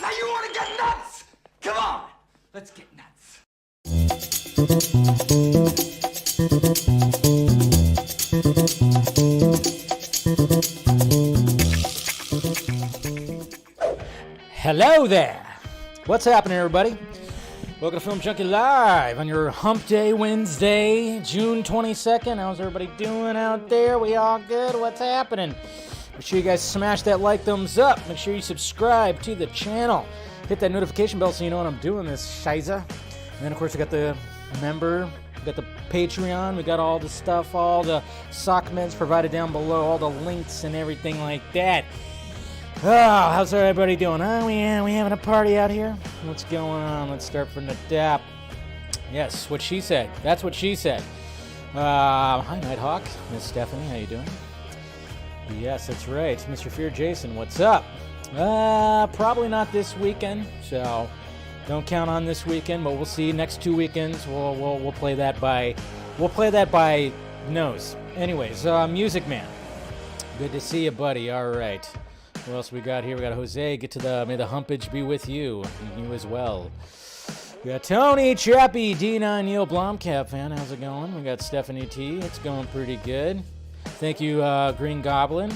Now you want to get nuts? Come on, let's get nuts. Hello there. What's happening, everybody? Welcome to Film Junkee Live on your Hump Day Wednesday, June 22nd. How's everybody doing out there? We all good? What's happening? Make sure you guys smash that like thumbs up. Make sure you subscribe to the channel. Hit that notification bell so you know when I'm doing this shiza. And then, of course, we got the member, we got the Patreon, we got all the stuff, all the sock meds provided down below, all the links and everything like that. Oh, how's everybody doing? Oh, we having a party out here? What's going on? Let's start from the top. Yes, what she said. That's what she said. Hi, Nighthawk. Miss Stephanie, how you doing? Yes, that's right. Mr. Fear Jason, what's up? Probably not this weekend, so don't count on this weekend, but we'll see. Next 2 weekends, we'll play that by nose. Anyways, Music Man. Good to see you, buddy. All right. What else we got here? We got Jose. Get to the may the humpage be with you, and you as well. We got Tony, Chappie, Dina, Neil Blomkamp, fan. How's it going? We got Stephanie T. It's going pretty good. Thank you, Green Goblin.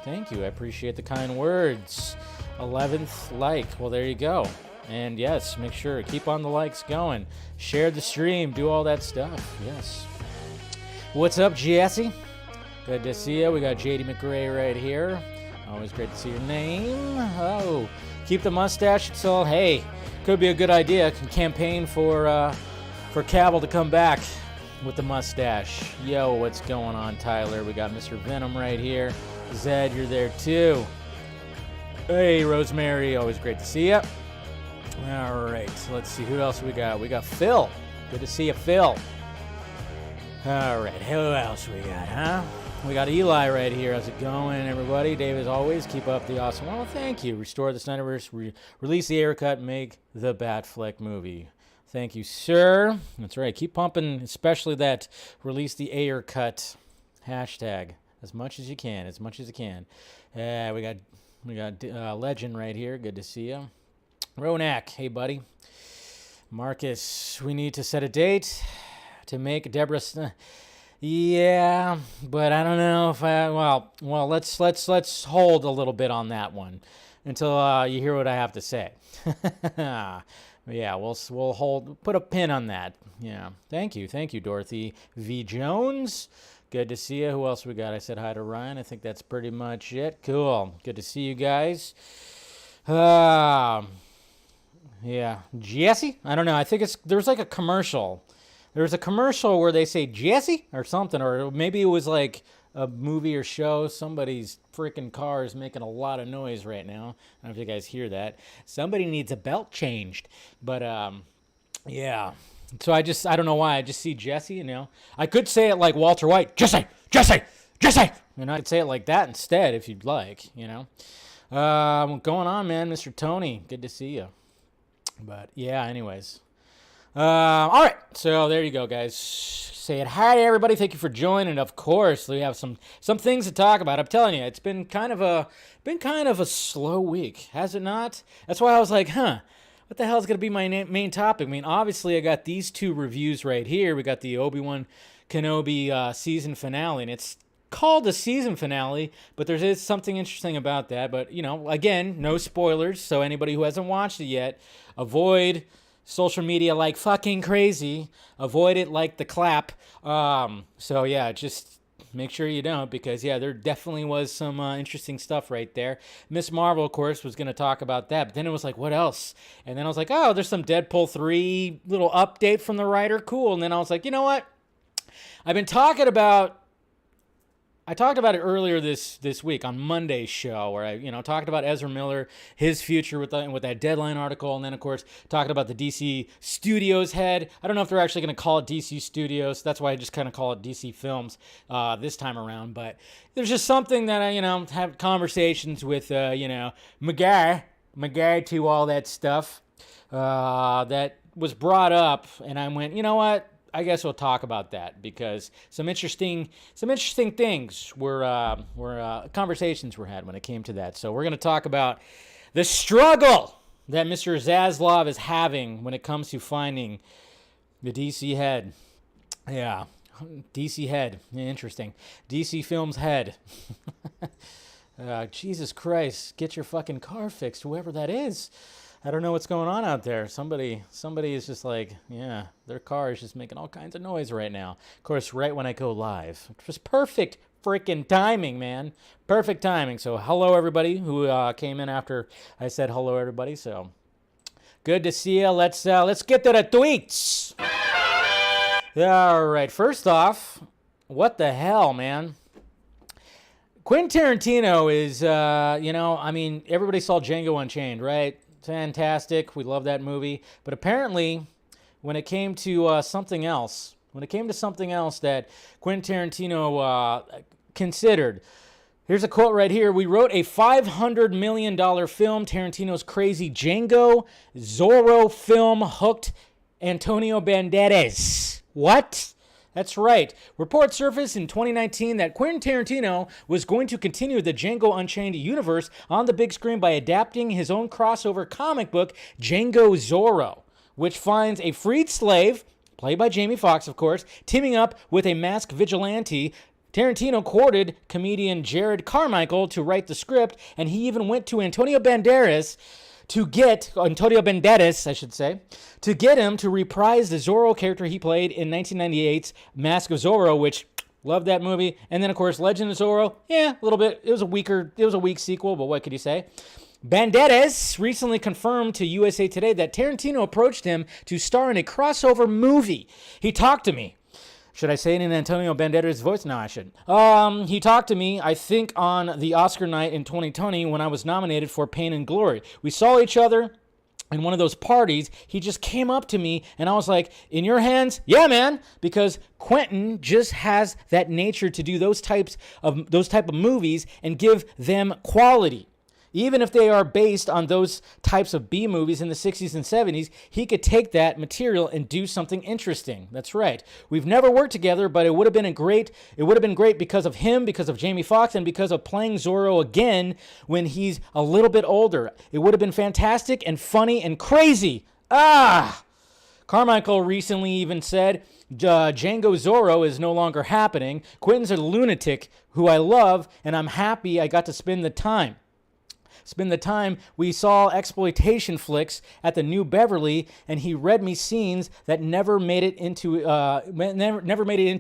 Thank you. I appreciate the kind words. 11th like. Well, there you go. And yes, make sure keep on the likes going. Share the stream. Do all that stuff. Yes. What's up, Jesse? Good to see you. We got JD McRae right here. Always great to see your name. Oh, keep the mustache. So, hey, could be a good idea. Campaign for for Cavill to come back with the mustache. Yo, what's going on, Tyler? We got Mr. Venom right here. Zed, you're there too. Hey, Rosemary, always great to see you. All right, let's see who else we got. We got Phil. Good to see you, Phil. All right, who else we got, huh? We got Eli right here. How's it going, everybody? Dave, as always, keep up the awesome. Well, thank you. Restore the Snyderverse, release the Ayer cut, make the Batfleck movie. Thank you, sir. That's right. Keep pumping, especially that release the Ayer cut hashtag as much as you can, as much as you can. We got Legend right here. Good to see you. Ronak, hey, buddy. Marcus, we need to set a date to make Deborah. Yeah, but I don't know if well, let's hold a little bit on that one until you hear what I have to say. Yeah, we'll put a pin on that. Yeah, thank you, Dorothy V. Jones. Good to see you. Who else we got? I said hi to Ryan. I think that's pretty much it. Cool. Good to see you guys. Yeah, Jesse. I don't know. I think there's like a commercial. There's a commercial where they say Jesse or something, or maybe it was like a movie or show. Somebody's freaking car is making a lot of noise right now. I don't know if you guys hear that. Somebody needs a belt changed. But, yeah. So I don't know why. I just see Jesse, you know. I could say it like Walter White. Jesse! Jesse! Jesse! And I could say it like that instead if you'd like, you know. What's going on, man? Mr. Tony, good to see you. But, yeah, anyways. All right, so there you go, guys. Saying hi to everybody. Thank you for joining. Of course, we have some things to talk about. I'm telling you, it's been kind of a slow week, has it not? That's why I was like, what the hell is going to be my main topic? I mean, obviously, I got these two reviews right here. We got the ObiWan Kenobi season finale, and it's called a season finale, but there is something interesting about that. But you know, again, no spoilers. So anybody who hasn't watched it yet, avoid social media like fucking crazy. Avoid it like the clap. So yeah, just make sure you don't, because yeah, there definitely was some interesting stuff right there. Miss Marvel, of course, was going to talk about that, but then it was like, what else? And then I was like, oh, there's some Deadpool 3 little update from the writer. Cool. And then I was like, you know what? I talked about it earlier this week on Monday's show, where I talked about Ezra Miller, his future with that Deadline article, and then of course talking about the DC Studios head. I don't know if they're actually going to call it DC Studios. That's why I just kind of call it DC Films this time around. But there's just something that I have conversations with McGuire to all that stuff that was brought up, and I went, you know what? I guess we'll talk about that, because some interesting things were conversations were had when it came to that. So we're going to talk about the struggle that Mr. Zaslav is having when it comes to finding the DC head. Yeah, DC head. Interesting. DC Films head. Jesus Christ, get your fucking car fixed, whoever that is. I don't know what's going on out there. Somebody is just like, yeah, their car is just making all kinds of noise right now. Of course, right when I go live. It was perfect freaking timing, man. Perfect timing. So hello, everybody who came in after I said hello, everybody. So good to see you. Let's get to the tweets. All right. First off, what the hell, man? Quentin Tarantino is, everybody saw Django Unchained, right? Fantastic. We love that movie. But apparently, when it came to something else that Quentin Tarantino considered, here's a quote right here. We wrote a $500 million film, Tarantino's crazy Django Zorro film hooked Antonio Banderas. What? That's right. Reports surfaced in 2019 that Quentin Tarantino was going to continue the Django Unchained universe on the big screen by adapting his own crossover comic book, Django Zorro, which finds a freed slave, played by Jamie Foxx, of course, teaming up with a masked vigilante. Tarantino courted comedian Jared Carmichael to write the script, and he even went to Antonio Banderas, to get him to reprise the Zorro character he played in 1998's Mask of Zorro, which, loved that movie. And then, of course, Legend of Zorro, yeah, a little bit. It was a weak sequel, but what could you say? Banderas recently confirmed to USA Today that Tarantino approached him to star in a crossover movie. He talked to me. Should I say it in Antonio Banderas' voice? No, I shouldn't. He talked to me, I think, on the Oscar night in 2020 when I was nominated for Pain and Glory. We saw each other in one of those parties. He just came up to me, and I was like, in your hands? Yeah, man. Because Quentin just has that nature to do those type of movies and give them quality. Even if they are based on those types of B movies in the 60s and 70s, he could take that material and do something interesting. That's right. We've never worked together, but it would have been great because of him, because of Jamie Foxx, and because of playing Zorro again when he's a little bit older. It would have been fantastic and funny and crazy. Carmichael recently even said, Django Zorro is no longer happening. Quentin's a lunatic who I love, and I'm happy I got to spend the time. We saw exploitation flicks at the New Beverly, and he read me scenes that never made it into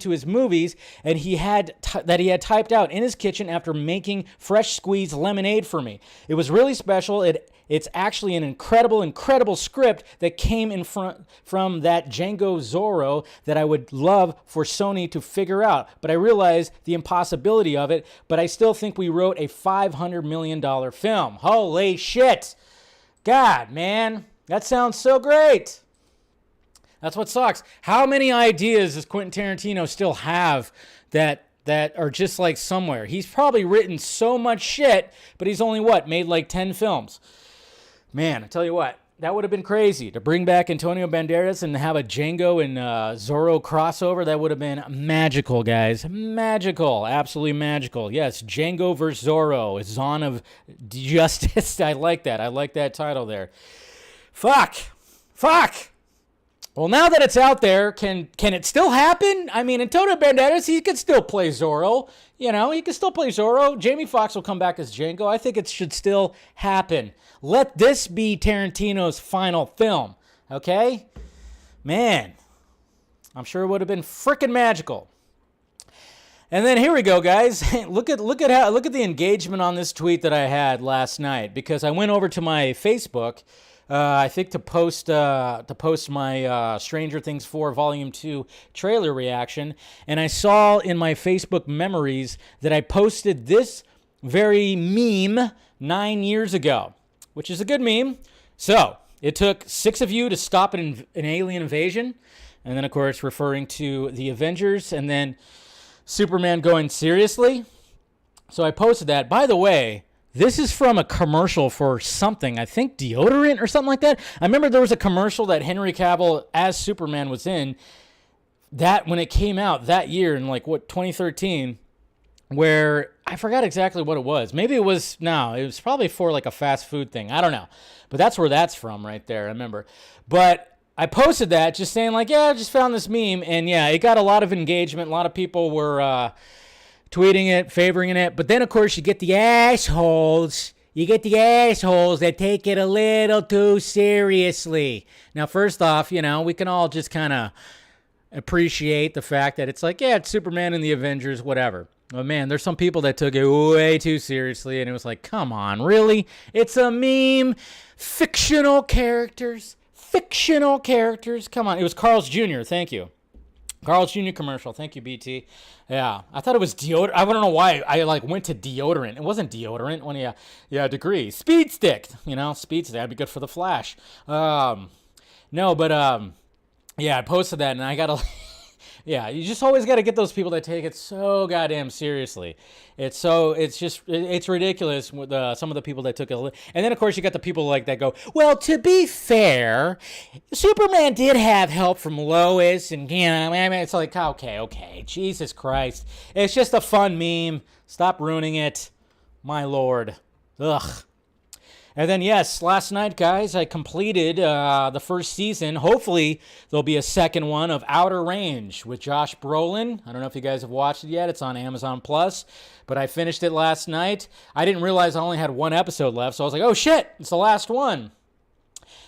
his movies, and he had typed out in his kitchen after making fresh squeezed lemonade for me. It was really special. It's actually an incredible script that came from that Django Zorro that I would love for Sony to figure out. But I realize the impossibility of it, but I still think we wrote a $500 million film. Holy shit. God, man, that sounds so great. That's what sucks. How many ideas does Quentin Tarantino still have that are just like somewhere? He's probably written so much shit, but he's only made like 10 films. Man, I tell you what, that would have been crazy to bring back Antonio Banderas and have a Django and Zorro crossover. That would have been magical, guys. Magical. Absolutely magical. Yes, Django versus Zorro. A Zone of Justice. I like that. I like that title there. Fuck. Well, now that it's out there, can it still happen? I mean, Antonio Banderas, he could still play Zorro. You know, he can still play Zorro. Jamie Foxx will come back as Django. I think it should still happen. Let this be Tarantino's final film, okay? Man, I'm sure it would have been freaking magical. And then here we go, guys. Look at the engagement on this tweet that I had last night, because I went over to my Facebook. I think to post my Stranger Things 4 Volume 2 trailer reaction, and I saw in my Facebook memories that I posted this very meme 9 years ago, which is a good meme. So it took 6 of you to stop an alien invasion, and then, of course, referring to the Avengers, and then Superman going seriously. So I posted that. By the way, this is from a commercial for something, I think deodorant or something like that. I remember there was a commercial that Henry Cavill as Superman was in, that when it came out that year in 2013, where I forgot exactly what it was. Maybe it was probably for like a fast food thing. I don't know. But that's where that's from right there, I remember. But I posted that just saying I just found this meme, and yeah, it got a lot of engagement. A lot of people were tweeting it, favoring it. But then, of course, you get the assholes. You get the assholes that take it a little too seriously. Now, first off, we can all just kind of appreciate the fact that it's it's Superman and the Avengers, whatever. But man, there's some people that took it way too seriously, and it was like, come on, really? It's a meme. Fictional characters. Come on. It was Carl's Jr. Thank you. Carl's Jr. commercial. Thank you, BT. Yeah, I thought it was deodorant. I don't know why I went to deodorant. It wasn't deodorant when degree. Speed stick. Speed stick. That'd be good for the Flash. I posted that, and I got to... Yeah, you just always got to get those people that take it so goddamn seriously. It's ridiculous with some of the people that took it. And then, of course, you got the people that go, well, to be fair, Superman did have help from Lois. And, it's like, okay, Jesus Christ. It's just a fun meme. Stop ruining it. My Lord. Ugh. And then, yes, last night, guys, I completed the first season. Hopefully, there'll be a second one of Outer Range with Josh Brolin. I don't know if you guys have watched it yet. It's on Amazon Plus, but I finished it last night. I didn't realize I only had one episode left, so I was like, oh, shit, it's the last one.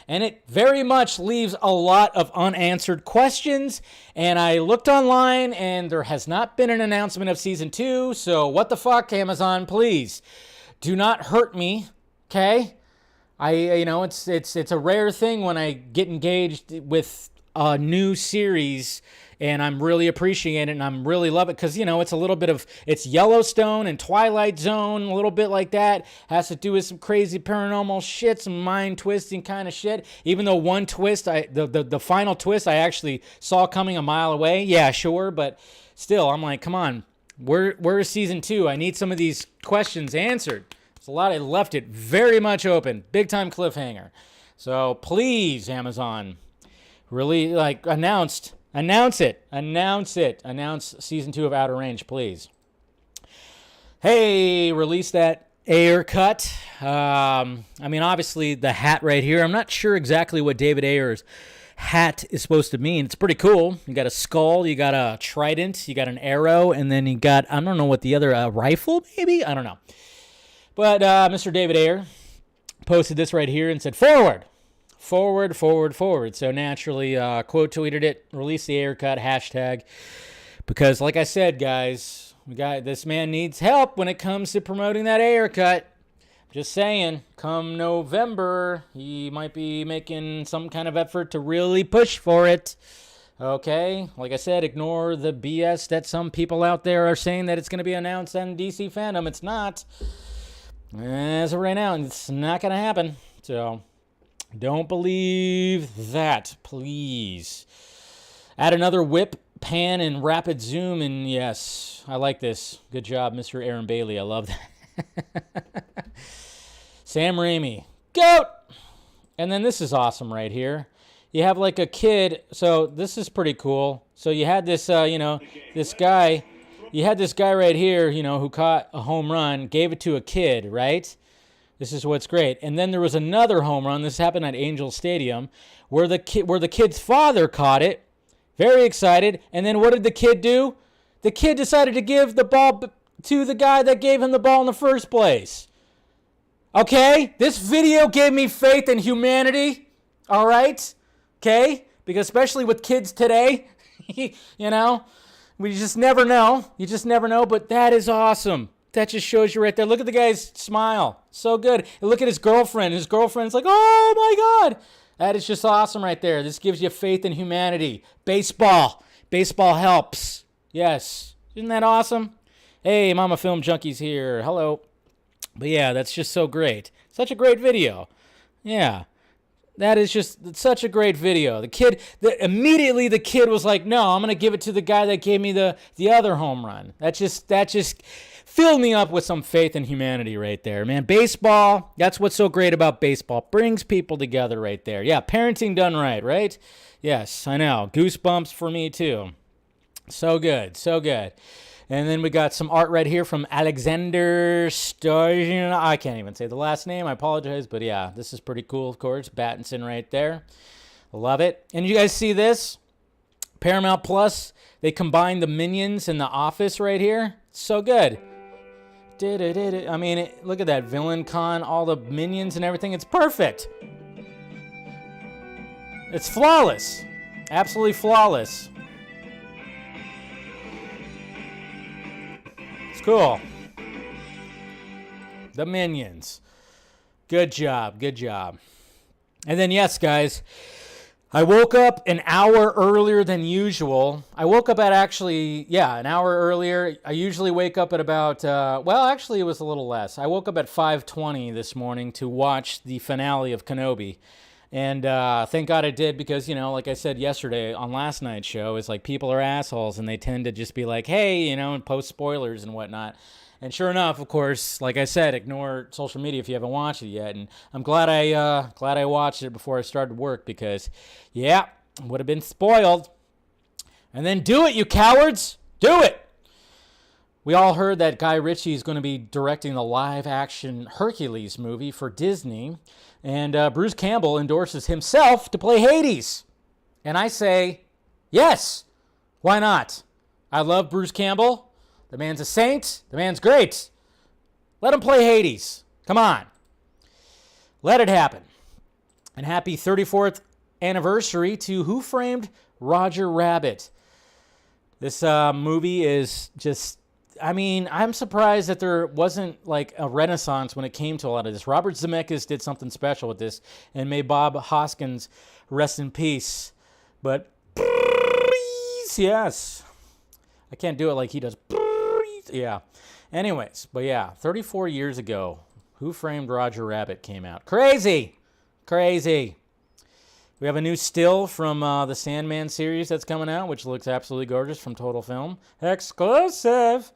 And it very much leaves a lot of unanswered questions. And I looked online, and there has not been an announcement of Season 2, so what the fuck, Amazon, please. Do not hurt me. Okay? It's a rare thing when I get engaged with a new series, and I'm really appreciating it, and I'm really love it because, it's a little bit of, it's Yellowstone and Twilight Zone, a little bit like that. Has to do with some crazy paranormal shit, some mind twisting kind of shit. Even though one twist, the final twist I actually saw coming a mile away. Yeah, sure, but still, I'm like, come on, where is season 2? I need some of these questions answered. There's a lot. I left it very much open, big time cliffhanger. So please, Amazon, really announce it. Announce season 2 of Outer Range, please. Hey, release that Ayer cut. Obviously the hat right here. I'm not sure exactly what David Ayer's hat is supposed to mean. It's pretty cool. You got a skull, you got a trident, you got an arrow, and then you got, I don't know what the other, rifle maybe? I don't know. But Mr. David Ayer posted this right here and said, forward. So naturally, quote tweeted it, released the Ayer cut, hashtag, because like I said, guys, this man needs help when it comes to promoting that Ayer cut. Just saying, come November, he might be making some kind of effort to really push for it. Okay, like I said, ignore the BS that some people out there are saying that it's going to be announced on DC Fandom. It's not. As of right now, it's not going to happen. So don't believe that, please. Add another whip, pan, and rapid zoom, and yes, I like this. Good job, Mr. Aaron Bailey. I love that. Sam Raimi, GOAT! And then this is awesome right here. You have like a kid, so this is pretty cool. So you had this, this guy, right here, who caught a home run, gave it to a kid, right? This is what's great. And then there was another home run. This happened at Angel Stadium, where the kid's father caught it, very excited. And then what did the kid do? The kid decided to give the ball to the guy that gave him the ball in the first place. Okay? This video gave me faith in humanity. All right? Okay? Because especially with kids today, we just never know. You just never know, but that is awesome. That just shows you right there. Look at the guy's smile. So good. And look at his girlfriend. His girlfriend's like, oh my God. That is just awesome right there. This gives you faith in humanity. Baseball. Baseball helps. Yes. Isn't that awesome? Hey, Mama Film Junkies here. Hello. But yeah, that's just so great. Such a great video. Yeah. That is just such a great video. Immediately the kid was like, no, I'm going to give it to the guy that gave me the other home run. That just filled me up with some faith in humanity right there, man. Baseball, that's what's so great about baseball. Brings people together right there. Yeah, parenting done right? Yes, I know. Goosebumps for me too. So good, so good. And then we got some art right here from Alexander Sturgeon. I can't even say the last name. I apologize. But yeah, this is pretty cool, of course. Battinson right there. Love it. And you guys see this? Paramount Plus, they combined the Minions and The Office right here. So good. I mean, look at that. Villain Con, all the Minions and everything. It's perfect. It's flawless. Absolutely flawless. Cool. The Minions. Good job. And then, yes, guys, I woke up an hour earlier than usual. I woke up at an hour earlier. I usually wake up at about, actually, it was a little less. I woke up at 5:20 this morning to watch the finale of Kenobi. And thank God I did because, like I said yesterday on last night's show, it's like people are assholes and they tend to just be like, hey, and post spoilers and whatnot. And sure enough, of course, like I said, ignore social media if you haven't watched it yet. And I'm glad I watched it before I started work because, yeah, would have been spoiled. And then do it, you cowards. Do it. We all heard that Guy Ritchie is going to be directing the live-action Hercules movie for Disney. And Bruce Campbell endorses himself to play Hades. And I say, yes, why not? I love Bruce Campbell. The man's a saint. The man's great. Let him play Hades. Come on. Let it happen. And happy 34th anniversary to Who Framed Roger Rabbit. This movie is just, I mean, I'm surprised that there wasn't like a renaissance when it came to a lot of this. Robert Zemeckis did something special with this, and may Bob Hoskins rest in peace. But please, yes, I can't do it like he does. Please, yeah. Anyways, but yeah, 34 years ago, Who Framed Roger Rabbit came out. Crazy, crazy. We have a new still from the Sandman series that's coming out, which looks absolutely gorgeous from Total Film. Exclusive.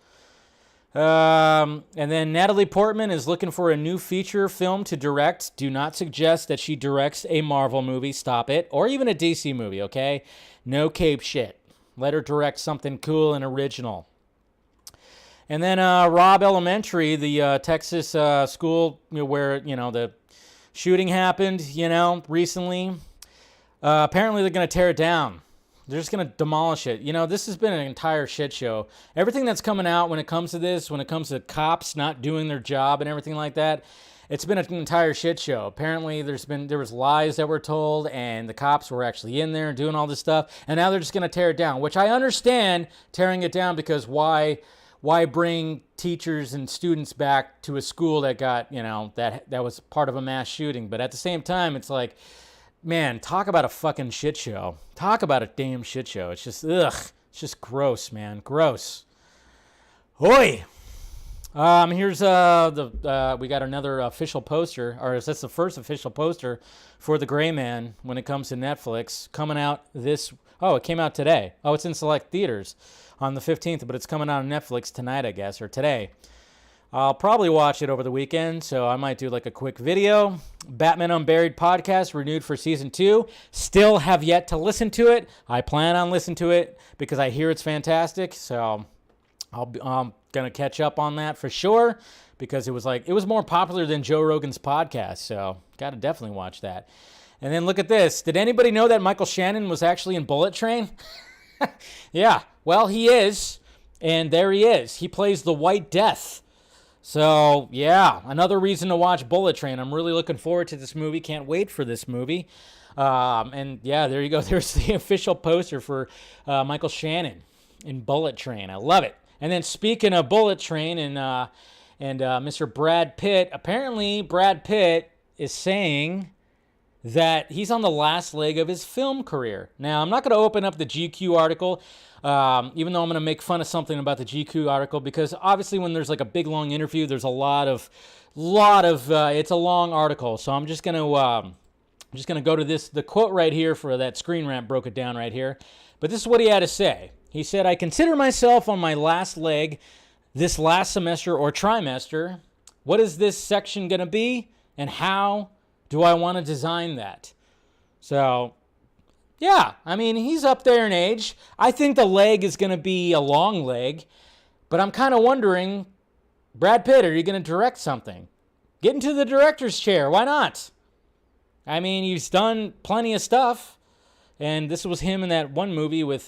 And then Natalie Portman is looking for a new feature film to direct. Do not suggest that she directs a Marvel movie. Stop it. Or even a DC movie, okay? No cape shit. Let her direct something cool and original. And then Robb Elementary, the Texas school where, the shooting happened, recently. Apparently they're going to tear it down. They're just going to demolish it. This has been an entire shit show. Everything that's coming out when it comes to this, when it comes to cops not doing their job and everything like that, it's been an entire shit show. Apparently there was lies that were told, and the cops were actually in there doing all this stuff, and now they're just going to tear it down, which I understand tearing it down, because why bring teachers and students back to a school that got, that was part of a mass shooting? But at the same time, it's like, man, talk about a fucking shit show. Talk about a damn shit show. It's just, ugh. It's just gross, man. Gross. Hoi! Here's we got another official poster, or that's the first official poster for The Gray Man when it comes to Netflix. Coming out it came out today. Oh, it's in select theaters on the 15th, but it's coming out on Netflix tonight, I guess, or today. I'll probably watch it over the weekend, so I might do like a quick video. Batman Unburied podcast renewed for season 2. Still have yet to listen to it. I plan on listening to it because I hear it's fantastic. So I'm gonna catch up on that for sure, because it was more popular than Joe Rogan's podcast. So gotta definitely watch that. And then look at this. Did anybody know that Michael Shannon was actually in Bullet Train? Yeah. Well, he is, and there he is. He plays the White Death. So, yeah, another reason to watch Bullet Train. I'm really looking forward to this movie. Can't wait for this movie. And, yeah, there you go. There's the official poster for Michael Shannon in Bullet Train. I love it. And then speaking of Bullet Train and Mr. Brad Pitt, apparently Brad Pitt is saying that he's on the last leg of his film career. Now, I'm not going to open up the GQ article, even though I'm going to make fun of something about the GQ article, because obviously when there's like a big long interview, there's a lot of it's a long article. So I'm just going to go to the quote right here for that Screen Rant broke it down right here. But this is what he had to say. He said, "I consider myself on my last leg this last semester or trimester. What is this section going to be, and how do I want to design that?" So, yeah, I mean, he's up there in age. I think the leg is going to be a long leg, but I'm kind of wondering, Brad Pitt, are you going to direct something? Get into the director's chair. Why not? I mean, he's done plenty of stuff, and this was him in that one movie with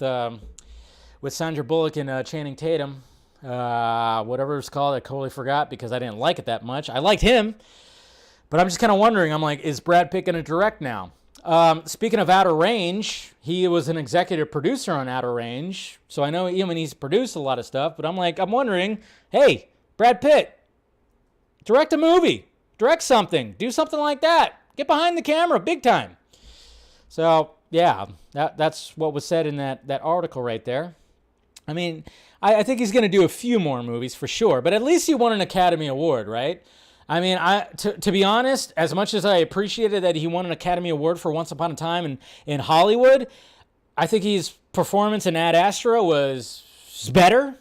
Sandra Bullock and Channing Tatum, whatever it's called. I totally forgot because I didn't like it that much. I liked him. But I'm just kind of wondering, I'm like, is Brad Pitt going to direct now? Speaking of Outer Range, he was an executive producer on Outer Range. So I know he's produced a lot of stuff, but I'm wondering, hey, Brad Pitt, direct a movie. Direct something. Do something like that. Get behind the camera big time. So, yeah, that's what was said in that article right there. I mean, I think he's going to do a few more movies for sure, but at least he won an Academy Award, right? I mean, to be honest, as much as I appreciated that he won an Academy Award for Once Upon a Time in Hollywood, I think his performance in Ad Astra was better.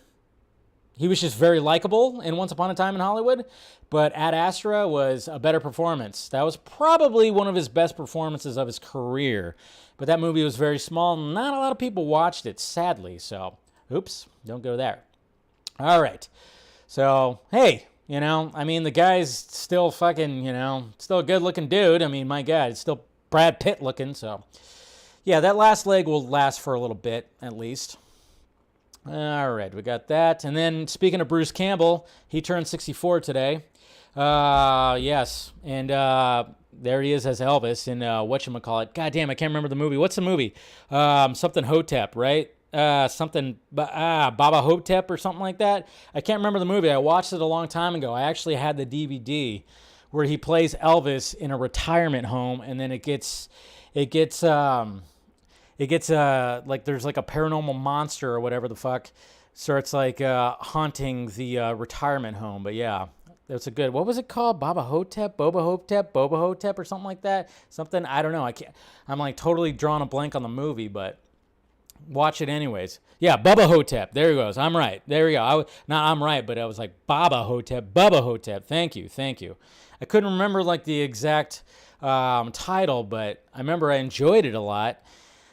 He was just very likable in Once Upon a Time in Hollywood, but Ad Astra was a better performance. That was probably one of his best performances of his career, but that movie was very small. Not a lot of people watched it, sadly, so oops, don't go there. All right, so hey, I mean, the guy's still fucking, still a good-looking dude. I mean, my God, it's still Brad Pitt looking, so. Yeah, that last leg will last for a little bit, at least. All right, we got that. And then, speaking of Bruce Campbell, he turned 64 today. Yes, and there he is as Elvis in whatchamacallit. God damn, I can't remember the movie. What's the movie? Something Hotep, right? something, Baba Hotep or something like that. I can't remember the movie. I watched it a long time ago. I actually had the DVD where he plays Elvis in a retirement home, and then it gets like there's like a paranormal monster or whatever the fuck starts like haunting the retirement home. But yeah, that's a good. What was it called? Baba Hotep, Boba Hotep, Boba Hotep, or something like that. Something, I don't know. I can't. I'm like totally drawing a blank on the movie, but watch it anyways. Yeah, Bubba Hotep. There he goes. I'm right. There we go. I'm right, but I was like Baba Hotep, Bubba Hotep. Thank you. I couldn't remember like the exact title, but I remember I enjoyed it a lot.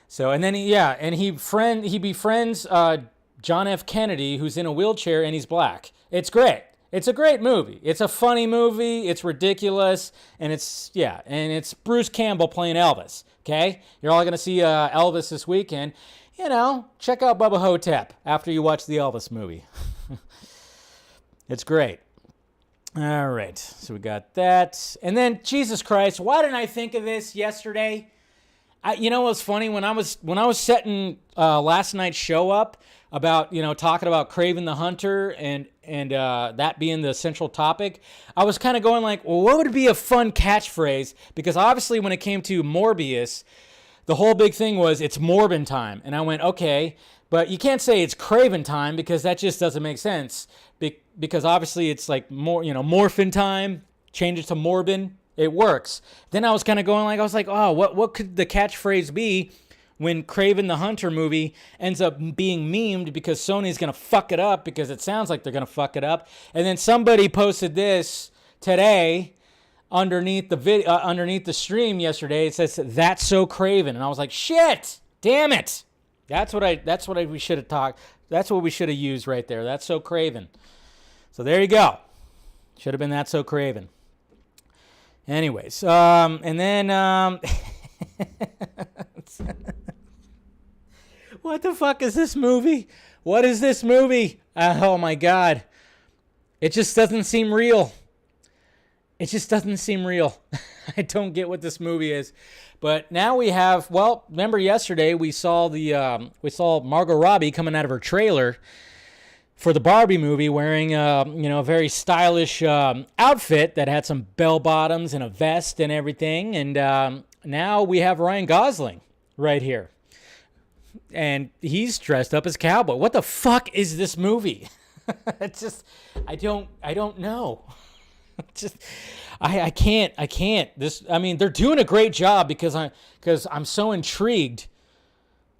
So, and then he befriends John F. Kennedy, who's in a wheelchair and he's black. It's great. It's a great movie. It's a funny movie. It's ridiculous, and it's Bruce Campbell playing Elvis. Okay, you're all gonna see Elvis this weekend. Check out Bubba Hotep after you watch the Elvis movie. It's great. All right, so we got that. And then, Jesus Christ, why didn't I think of this yesterday? What was funny? When I was setting last night's show up about, talking about Kraven the Hunter and that being the central topic, I was kind of going like, well, what would be a fun catchphrase? Because obviously when it came to Morbius, the whole big thing was it's Morbin time. And I went, okay, but you can't say it's Kraven time because that just doesn't make sense. Because obviously it's like more, Morphin time, change it to Morbin, it works. Then I was kind of going like, oh, what could the catchphrase be when Kraven the Hunter movie ends up being memed because Sony's going to fuck it up because it sounds like they're going to fuck it up. And then somebody posted this today underneath the video, underneath the stream yesterday. It says, "That's so Kraven." And I was like, shit, damn it. That's what we should have talked. That's what we should have used right there. That's so Kraven. So there you go. Should have been That's So Kraven. Anyways, and then what the fuck is this movie? What is this movie? Oh my God. It just doesn't seem real. It just doesn't seem real. I don't get what this movie is. But now we have, remember yesterday we saw Margot Robbie coming out of her trailer for the Barbie movie wearing a very stylish outfit that had some bell bottoms and a vest and everything. And now we have Ryan Gosling right here. And he's dressed up as cowboy. What the fuck is this movie? It's just, I don't know. I can't. They're doing a great job because I'm so intrigued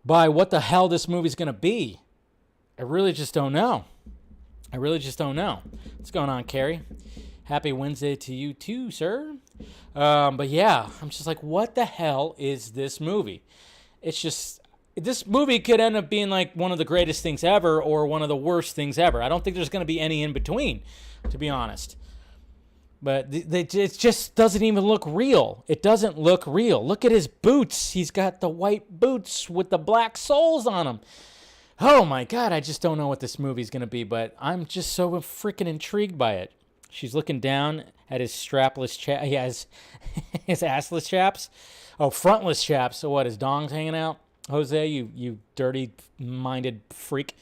by what the hell this movie's going to be. I really just don't know. What's going on, Carrie? Happy Wednesday to you too, sir. But yeah, I'm just like, what the hell is this movie? It's just, this movie could end up being like one of the greatest things ever or one of the worst things ever. I don't think there's going to be any in between, to be honest. But it just doesn't even look real. It doesn't look real. Look at his boots. He's got the white boots with the black soles on them. Oh my God, I just don't know what this movie's going to be, but I'm just so freaking intrigued by it. She's looking down at his strapless chaps. He has his assless chaps. Oh, frontless chaps. So what, his dong's hanging out? Jose, you dirty-minded freak.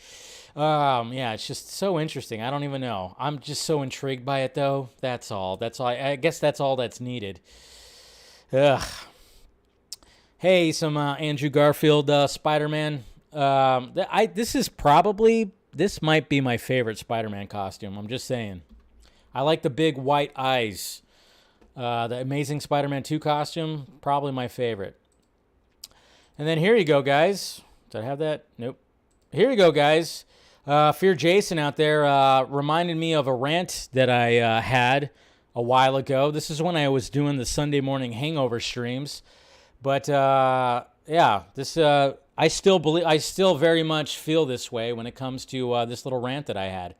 Yeah, it's just so interesting. I don't even know. I'm just so intrigued by it, though. That's all. I guess that's all that's needed. Ugh. Hey, some Andrew Garfield Spider-Man. This might be my favorite Spider-Man costume. I'm just saying. I like the big white eyes. The Amazing Spider-Man 2 costume, probably my favorite. And then here you go, guys. Did I have that? Nope. Here you go, guys. Fear Jason out there reminded me of a rant that I had a while ago. This is when I was doing the Sunday morning hangover streams. But yeah, this I still very much feel this way when it comes to this little rant that I had.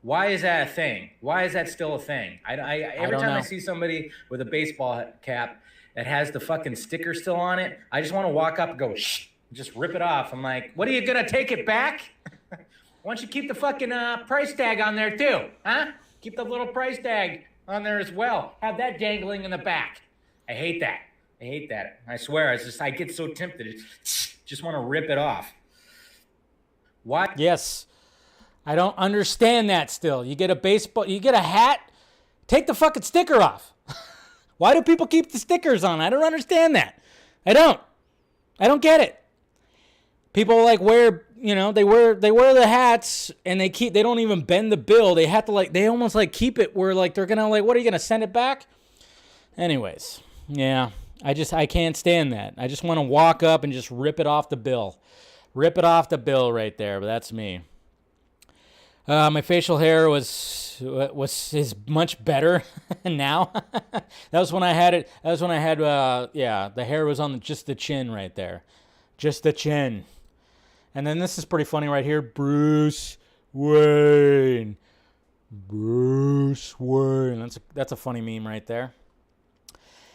Why is that a thing? Why is that still a thing? Every time I see somebody with a baseball cap that has the fucking sticker still on it, I just want to walk up and go, shh, just rip it off. I'm like, what, are you going to take it back? Why don't you keep the fucking price tag on there too, huh? Keep the little price tag on there as well. Have that dangling in the back. I hate that. I swear, I get so tempted. Just want to rip it off. Why? Yes. I don't understand that still. You get a hat, take the fucking sticker off. Why do people keep the stickers on? I don't understand that. I don't get it. People like wear, they wear the hats and they don't even bend the bill. They have to they almost keep it where they're going to what are you going to send it back? Anyways, yeah, I can't stand that. I just want to walk up and just rip it off the bill. Rip it off the bill right there, but that's me. My facial hair is much better now. That was when I had it. That was when I had the hair was on just the chin right there. Just the chin. And then this is pretty funny right here. Bruce Wayne. Bruce Wayne. That's a funny meme right there.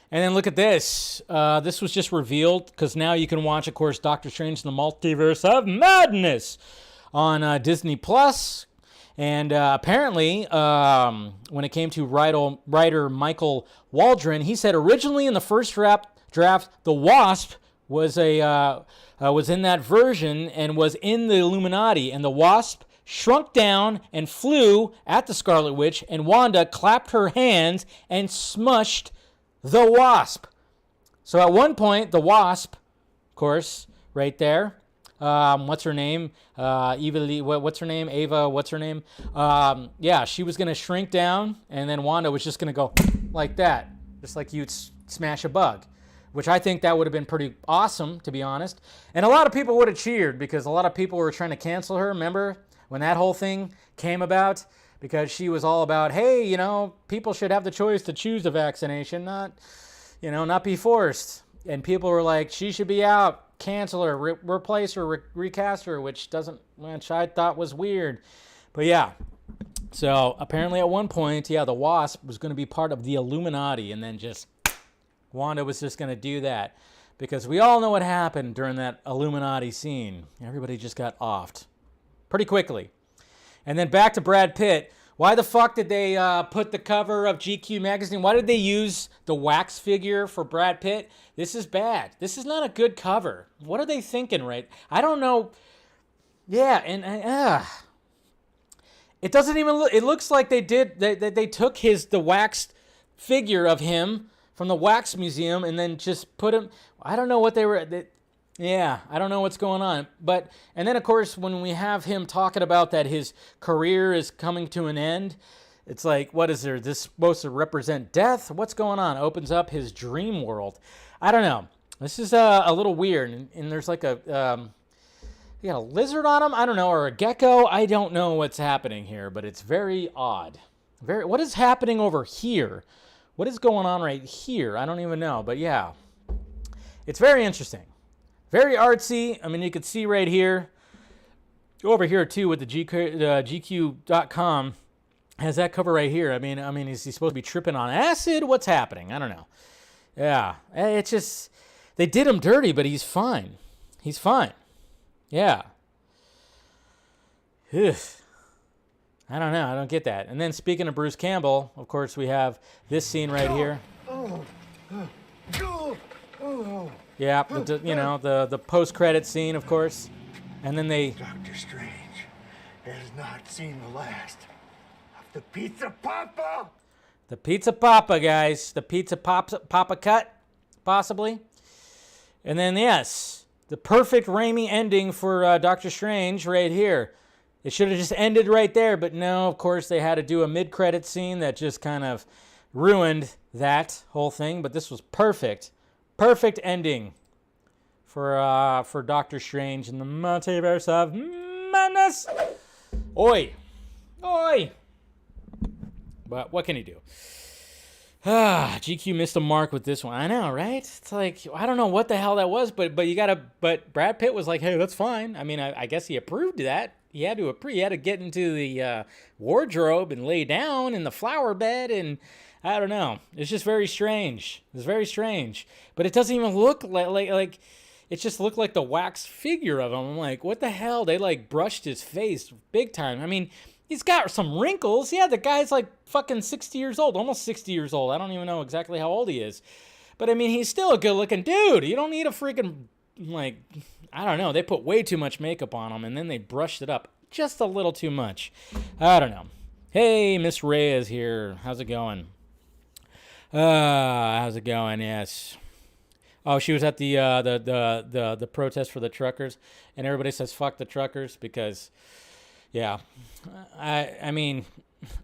And then look at this. This was just revealed because now you can watch, of course, Doctor Strange in the Multiverse of Madness on Disney Plus. And apparently, when it came to writer Michael Waldron, he said originally in the first draft, the Wasp was in that version and was in the Illuminati, and the Wasp shrunk down and flew at the Scarlet Witch, and Wanda clapped her hands and smushed the Wasp. So at one point, the Wasp, of course, right there. What's her name? Eva Lee, what's her name? Ava, what's her name? Yeah, she was going to shrink down, and then Wanda was just going to go like that, just like you'd smash a bug, which I think that would have been pretty awesome, to be honest. And a lot of people would have cheered because a lot of people were trying to cancel her, remember, when that whole thing came about? Because she was all about, hey, people should have the choice to choose a vaccination, not be forced. And people were like, she should be out. Cancel her, replace her, recast her, which I thought was weird. But yeah, so apparently at one point, the Wasp was going to be part of the Illuminati, and then Wanda was just going to do that. Because we all know what happened during that Illuminati scene. Everybody just got offed pretty quickly. And then back to Brad Pitt. Why the fuck did they put the cover of GQ magazine? Why did they use the wax figure for Brad Pitt? This is bad. This is not a good cover. What are they thinking, right? I don't know. Yeah, and it doesn't even look. It looks like they took the waxed figure of him from the wax museum and then just put him. I don't know what they were. Yeah, I don't know what's going on. And then, of course, when we have him talking about that his career is coming to an end, it's like, what is there? This supposed to represent death? What's going on? Opens up his dream world. I don't know. This is a little weird. And there's like you got a lizard on him? I don't know. Or a gecko? I don't know what's happening here, but it's very odd. What is happening over here? What is going on right here? I don't even know. But yeah, it's very interesting. Very artsy. I mean, you could see right here. Over here, too, with the GQ.com has that cover right here. I mean, is he supposed to be tripping on acid? What's happening? I don't know. Yeah. It's just, they did him dirty, but he's fine. He's fine. Yeah. Ugh. I don't know. I don't get that. And then speaking of Bruce Campbell, of course, we have this scene right here. Yeah, the post-credit scene, of course. And then Doctor Strange has not seen the last of the Pizza Papa. The Pizza Papa, guys. The Pizza Papa cut, possibly. And then, yes, the perfect Raimi ending for Doctor Strange right here. It should have just ended right there, but no, of course, they had to do a mid-credit scene that just kind of ruined that whole thing. But this was perfect. Perfect ending for Doctor Strange in the Multiverse of Madness. Oi. But what can he do? GQ missed a mark with this one. I know, right? It's like, I don't know what the hell that was, but Brad Pitt was like, hey, that's fine. I mean, I guess he approved that. He had to get into the wardrobe and lay down in the flower bed, and I don't know. It's just very strange. It's very strange. But it doesn't even look like it just looked like the wax figure of him. I'm like, what the hell? They brushed his face big time. I mean, he's got some wrinkles. Yeah, the guy's like fucking 60 years old, almost 60 years old. I don't even know exactly how old he is. But I mean, he's still a good looking dude. You don't need a freaking I don't know. They put way too much makeup on him, and then they brushed it up just a little too much. I don't know. Hey, Miss Reyes here. How's it going? How's it going? Yes. Oh, she was at the protest for the truckers, and everybody says fuck the truckers because, yeah, I mean,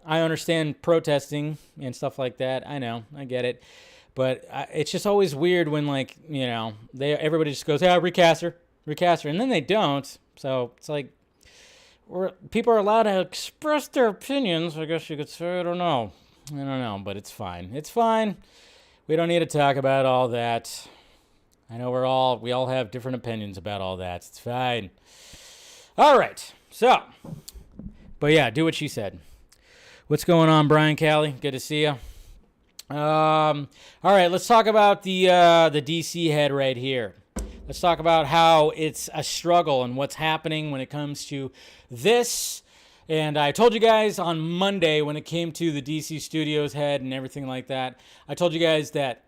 I understand protesting and stuff like that. I know, I get it, but it's just always weird when, like, you know, everybody just goes, yeah, recast her, and then they don't. So it's like, people are allowed to express their opinions, I guess you could say. I don't know, but it's fine. It's fine. We don't need to talk about all that. I know we all have different opinions about all that. It's fine. All right. So, but yeah, do what she said. What's going on, Brian Callie? Good to see you. All right, let's talk about the DC head right here. Let's talk about how it's a struggle and what's happening when it comes to this. And I told you guys on Monday when it came to the DC Studios head and everything like that, I told you guys that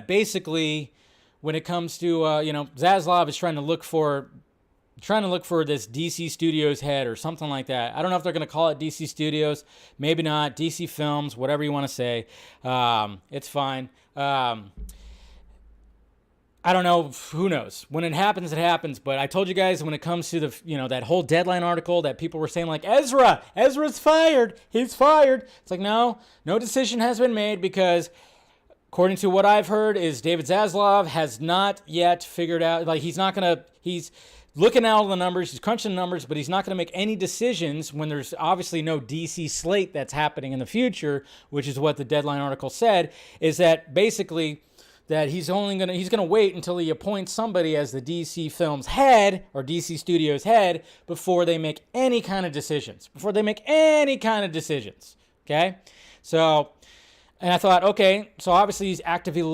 basically when it comes to, Zaslav is trying to look for this DC Studios head or something like that. I don't know if they're going to call it DC Studios. Maybe not. DC Films, whatever you want to say. It's fine. I don't know. Who knows? When it happens, it happens. But I told you guys when it comes to that whole Deadline article that people were saying like, Ezra's fired. He's fired. It's like, no decision has been made because according to what I've heard is David Zaslav has not yet figured out, like he's looking at all the numbers, he's crunching the numbers, but he's not going to make any decisions when there's obviously no DC slate that's happening in the future, which is what the Deadline article said, is that basically that he's going to wait until he appoints somebody as the DC Films head or DC Studios head before they make any kind of decisions. Okay? So, and I thought, okay, so obviously he's actively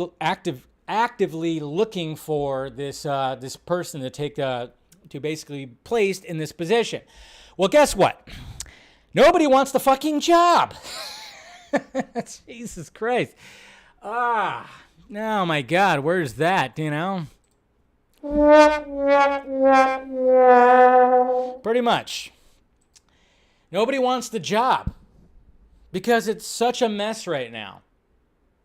looking for this person to take to basically placed in this position. Well, guess what? Nobody wants the fucking job. Jesus Christ. Oh my God, where's that, Pretty much. Nobody wants the job because it's such a mess right now.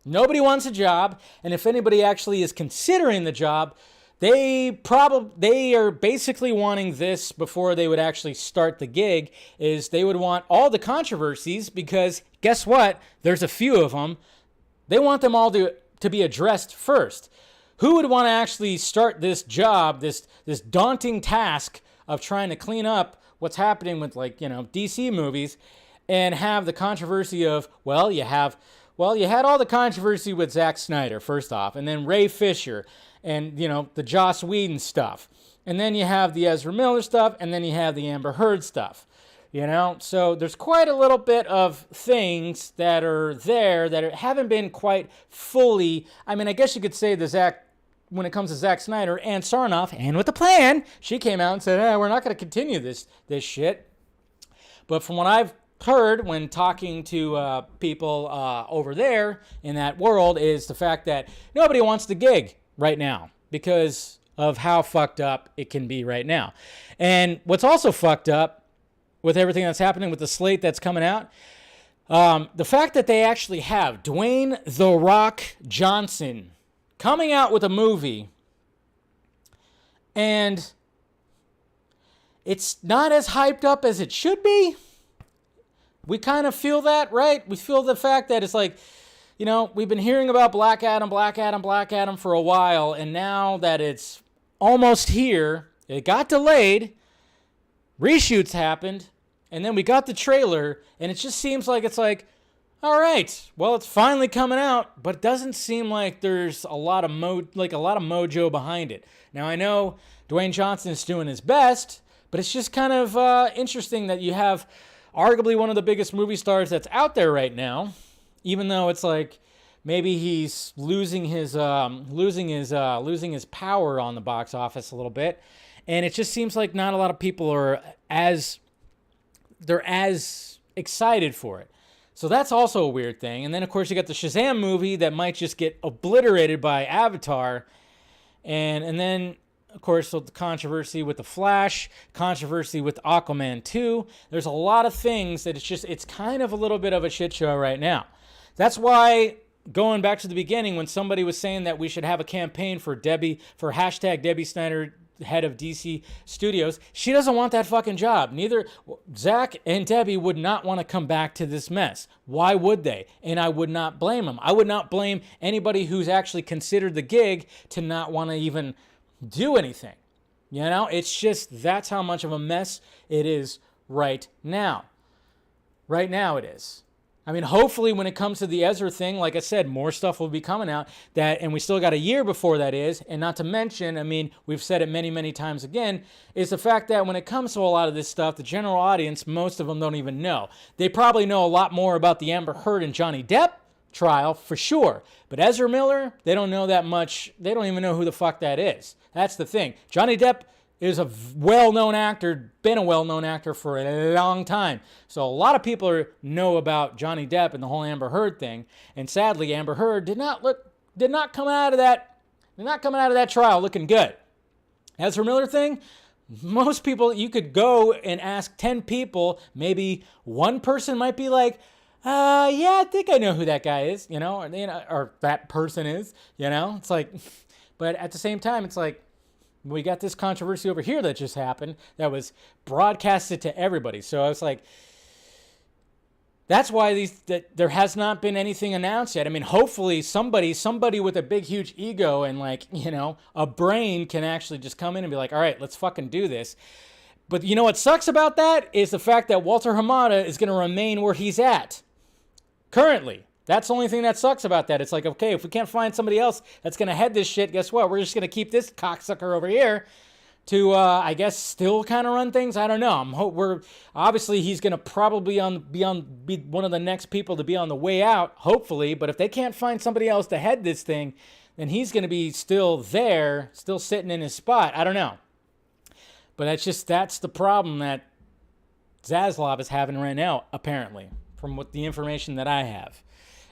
Nobody wants a job, and if anybody actually is considering the job, they are basically wanting this before they would actually start the gig, is they would want all the controversies because guess what? There's a few of them. They want them all to be addressed first. Who would want to actually start this job, this daunting task of trying to clean up what's happening with DC movies and have the controversy of, you had all the controversy with Zack Snyder first off, and then Ray Fisher and, the Joss Whedon stuff. And then you have the Ezra Miller stuff, and then you have the Amber Heard stuff. So there's quite a little bit of things that are there that haven't been quite fully, I guess you could say when it comes to Zack Snyder and Sarnoff, and with the plan, she came out and said, we're not going to continue this shit. But from what I've heard when talking to people over there in that world is the fact that nobody wants the gig right now because of how fucked up it can be right now. And what's also fucked up with everything that's happening with the slate that's coming out, the fact that they actually have Dwayne "The Rock" Johnson coming out with a movie and it's not as hyped up as it should be. We kind of feel that, right? We feel the fact that it's like, we've been hearing about Black Adam for a while, and now that it's almost here, it got delayed, reshoots happened, and then we got the trailer, and it just seems like it's like, all right, well, it's finally coming out, but it doesn't seem like there's a lot of mojo behind it. Now, I know Dwayne Johnson is doing his best, but it's just kind of interesting that you have arguably one of the biggest movie stars that's out there right now, even though it's like maybe he's losing his power on the box office a little bit, and it just seems like not a lot of people are as excited for it. So that's also a weird thing. And then of course you got the Shazam movie that might just get obliterated by Avatar, and then of course, so the controversy with The Flash, controversy with Aquaman 2. There's a lot of things that it's kind of a little bit of a shit show right now. That's why, going back to the beginning, when somebody was saying that we should have a campaign for hashtag Debbie Snyder, head of DC Studios, she doesn't want that fucking job. Neither Zach and Debbie would not want to come back to this mess. Why would they? And I would not blame them. I would not blame anybody who's actually considered the gig to not want to even do anything. You know, it's just, that's how much of a mess it is right now. Right now it is. I mean, hopefully when it comes to the Ezra thing, like I said, more stuff will be coming out, and we still got a year before that is, and not to mention, I mean, we've said it many, many times again, is the fact that when it comes to a lot of this stuff, the general audience, most of them don't even know. They probably know a lot more about the Amber Heard and Johnny Depp trial, for sure, but Ezra Miller, they don't know that much. They don't even know who the fuck that is. That's the thing. Johnny Depp is a well-known actor, been a well-known actor for a long time. So a lot of people know about Johnny Depp and the whole Amber Heard thing. And sadly, Amber Heard did not come out of that trial looking good. Ezra Miller thing, most people, you could go and ask 10 people, maybe one person might be like, yeah, I think I know who that guy is, or that person is, It's like, but at the same time, it's like, we got this controversy over here that just happened that was broadcasted to everybody. So I was like, that's why there has not been anything announced yet. I mean, hopefully somebody with a big, huge ego and a brain can actually just come in and be like, all right, let's fucking do this. But you know what sucks about that is the fact that Walter Hamada is going to remain where he's at currently. That's the only thing that sucks about that. It's like, okay, if we can't find somebody else that's going to head this shit, guess what? We're just going to keep this cocksucker over here to, I guess, still kind of run things. I don't know. Obviously he's going to probably be one of the next people to be on the way out, hopefully. But if they can't find somebody else to head this thing, then he's going to be still there, still sitting in his spot. I don't know. But that's the problem that Zaslav is having right now, apparently, from what the information that I have.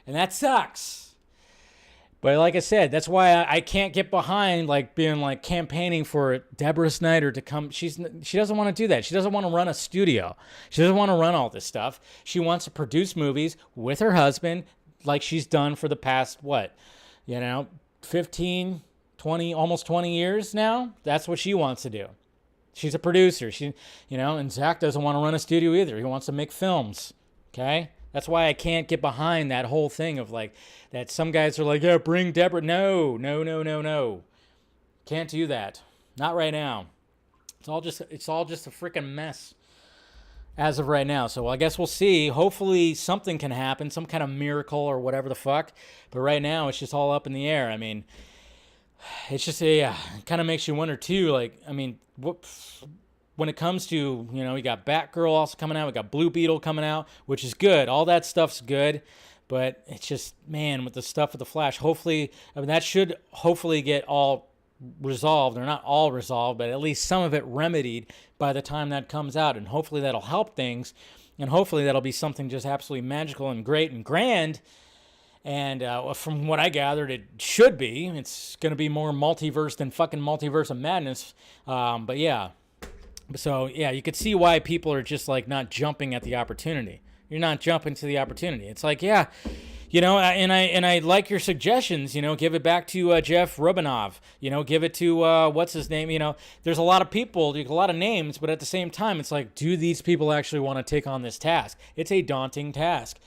And that sucks. But like I said, that's why I can't get behind being campaigning for Deborah Snyder to come. She doesn't want to do that. She doesn't want to run a studio. She doesn't want to run all this stuff. She wants to produce movies with her husband like she's done for the past, 15, 20, almost 20 years now? That's what she wants to do. She's a producer. And Zach doesn't want to run a studio either. He wants to make films. Okay? That's why I can't get behind that whole thing of that some guys are like, yeah, bring Deborah. No. Can't do that. Not right now. It's all just a freaking mess as of right now. So I guess we'll see. Hopefully something can happen, some kind of miracle or whatever the fuck. But right now it's just all up in the air. I mean, it's just it kind of makes you wonder too, when it comes to, we got Batgirl also coming out, we got Blue Beetle coming out, which is good. All that stuff's good, but it's just, man, with the stuff with the Flash, hopefully, that should hopefully get all resolved, or not all resolved, but at least some of it remedied by the time that comes out, and hopefully that'll help things, and hopefully that'll be something just absolutely magical and great and grand. And from what I gathered, it should be. It's going to be more multiverse than fucking Multiverse of Madness. But yeah. So, yeah, you could see why people are just, not jumping at the opportunity. You're not jumping to the opportunity. It's like, yeah, and I like your suggestions, give it back to Jeff Rubinov, give it to, what's his name, there's a lot of people, a lot of names, but at the same time, it's like, do these people actually want to take on this task? It's a daunting task.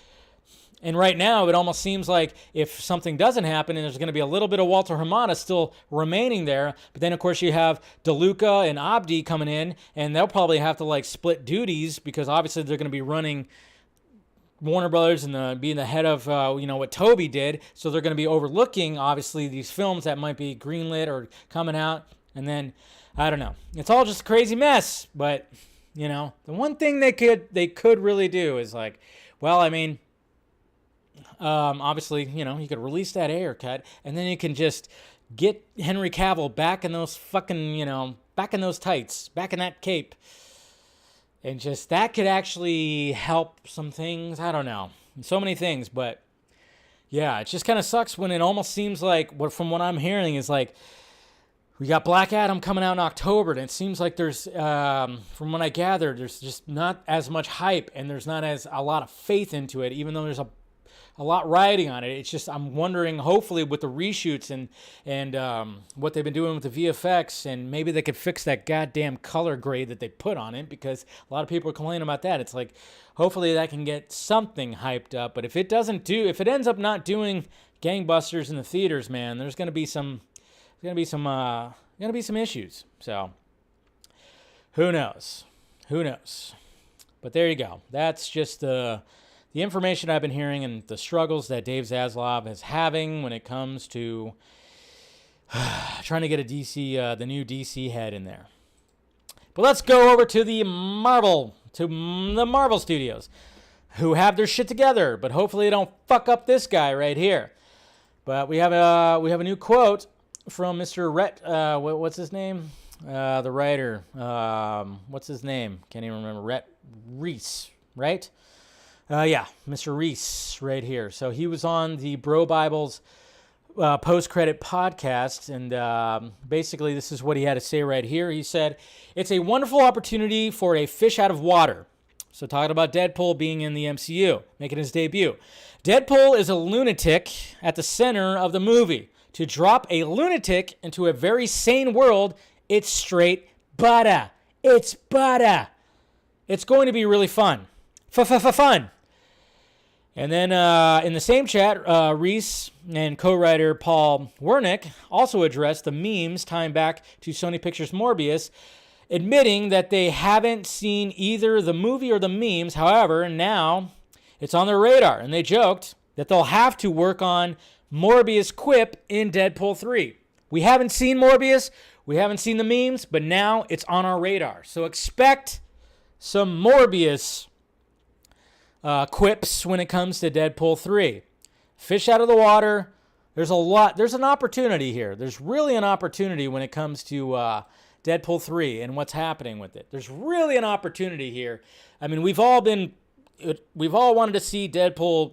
And right now, it almost seems like if something doesn't happen and there's going to be a little bit of Walter Hamada still remaining there, but then, of course, you have DeLuca and Abdi coming in, and they'll probably have to, split duties because obviously they're going to be running Warner Brothers and being the head of, what Toby did. So they're going to be overlooking, obviously, these films that might be greenlit or coming out. And then, I don't know. It's all just a crazy mess. But, the one thing they could really do is obviously, you could release that Ayer cut, and then you can just get Henry Cavill back in those fucking, back in those tights, back in that cape. And just, that could actually help some things. I don't know. So many things, but yeah, it just kind of sucks when it almost seems like, from what I'm hearing, is We got Black Adam coming out in October, and it seems like there's, from what I gathered, there's just not as much hype, and there's not a lot of faith into it, even though there's a lot riding on it. It's just, I'm wondering, hopefully with the reshoots and what they've been doing with the VFX, and maybe they could fix that goddamn color grade that they put on it, because a lot of people are complaining about that. It's like, hopefully that can get something hyped up. But if it ends up not doing gangbusters in the theaters, man, there's gonna be some issues. So who knows? But there you go. That's just the information I've been hearing and the struggles that Dave Zaslav is having when it comes to trying to get the new DC head in there. But let's go over to the Marvel Studios, who have their shit together, but hopefully they don't fuck up this guy right here. But we have a new quote from Mr. Rhett. What's his name? The writer. What's his name? Can't even remember. Rhett Reese, right? Yeah, Mr. Reese right here. So he was on the Bro Bibles post-credit podcast, and basically this is what he had to say right here. He said, "It's a wonderful opportunity for a fish out of water." So talking about Deadpool being in the MCU, making his debut. Deadpool is a lunatic at the center of the movie. To drop a lunatic into a very sane world, it's straight butter. It's butter. It's going to be really fun. Fun. And then in the same chat, Reese and co-writer Paul Wernick also addressed the memes tying back to Sony Pictures' Morbius, admitting that they haven't seen either the movie or the memes. However, now it's on their radar, and they joked that they'll have to work on Morbius quip in Deadpool 3. We haven't seen Morbius, we haven't seen the memes, but now it's on our radar. So expect some Morbius quips when it comes to Deadpool 3. Fish out of the water. There's an opportunity here. There's really an opportunity when it comes to Deadpool 3 and what's happening with it. There's really an opportunity here. I mean, we've all wanted to see Deadpool,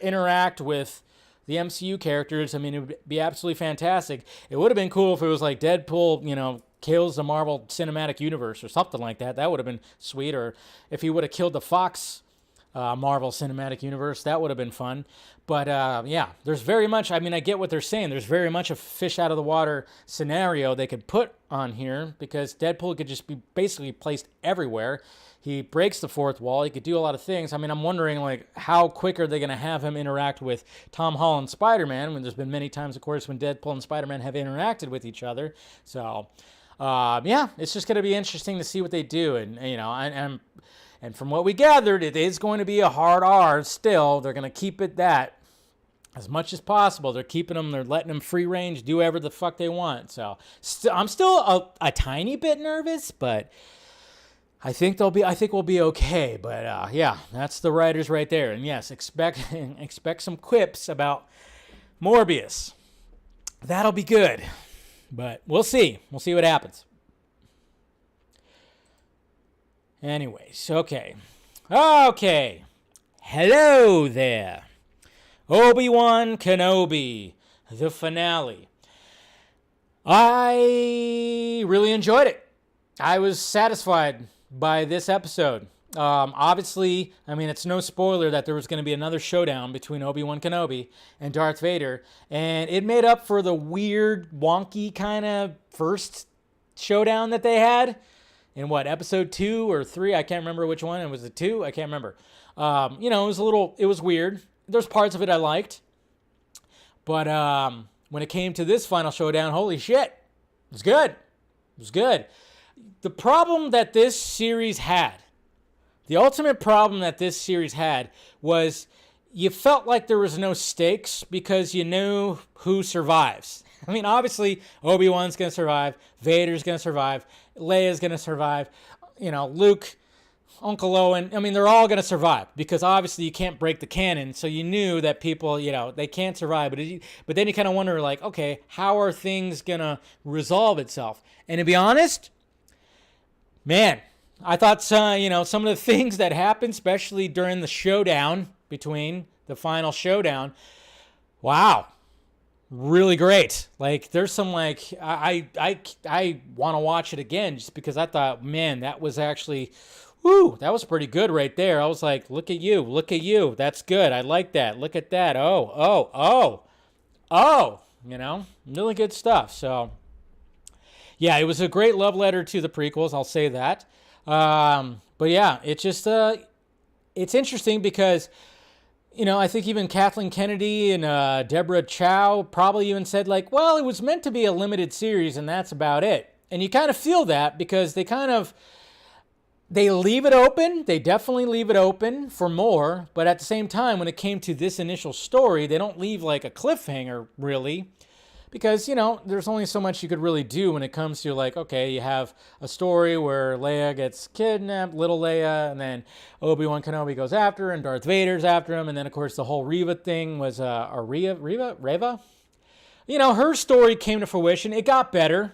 interact with the MCU characters. I mean, it would be absolutely fantastic. It would have been cool if it was like Deadpool, kills the Marvel Cinematic Universe or something like that. That would have been sweet. Or if he would have killed the Fox Marvel Cinematic Universe, that would have been fun. But yeah, there's very much, I get what they're saying. There's very much a fish out of the water scenario they could put on here, because Deadpool could just be basically placed everywhere. He breaks the fourth wall. He could do a lot of things. I'm wondering, how quick are they going to have him interact with Tom Holland's Spider-Man, when there's been many times, of course, when Deadpool and Spider-Man have interacted with each other. So, yeah, it's just going to be interesting to see what they do. And from what we gathered, it is going to be a hard R still. They're going to keep it that as much as possible. They're letting them free range, do whatever the fuck they want. So, I'm still a tiny bit nervous, but I think we'll be okay. But yeah, that's the writers right there. And yes, expect some quips about Morbius. That'll be good. But we'll see. We'll see what happens. Anyways, okay. Hello there. ObiWan Kenobi, the finale. I really enjoyed it. I was satisfied by this episode. Obviously, it's no spoiler that there was going to be another showdown between Obi-Wan Kenobi and Darth Vader, and it made up for the weird, wonky kind of first showdown that they had in episode 2 or 3? I can't remember which one. It was a 2. I can't remember. It was weird. There's parts of it I liked, but when it came to this final showdown, holy shit, it was good. It was good. The problem that this series had, the ultimate problem that this series had, was you felt like there was no stakes because you knew who survives. Obviously, Obi-Wan's going to survive, Vader's going to survive, Leia's going to survive, Luke, Uncle Owen, they're all going to survive, because obviously you can't break the canon, so you knew that people, they can't survive. But then you kind of wonder, okay, how are things going to resolve itself? And to be honest, man, I thought, some of the things that happened, especially during the showdown, between the final showdown, wow. really great. Like there's some like I want to watch it again just because I thought, man, that was actually, whoo, that was pretty good right there. I was like, look at you, that's good. I like that. Look at that. Oh, really good stuff. So yeah, it was a great love letter to the prequels. I'll say that. But yeah, it just it's interesting because, I think even Kathleen Kennedy and Deborah Chow probably even said like, well, it was meant to be a limited series and that's about it. And you kind of feel that because they leave it open. They definitely leave it open for more. But at the same time, when it came to this initial story, they don't leave like a cliffhanger really. Because, there's only so much you could really do when it comes to like, okay, you have a story where Leia gets kidnapped, little Leia, and then Obi-Wan Kenobi goes after her and Darth Vader's after him. And then, of course, the whole Reva thing was, Reva? Her story came to fruition. It got better,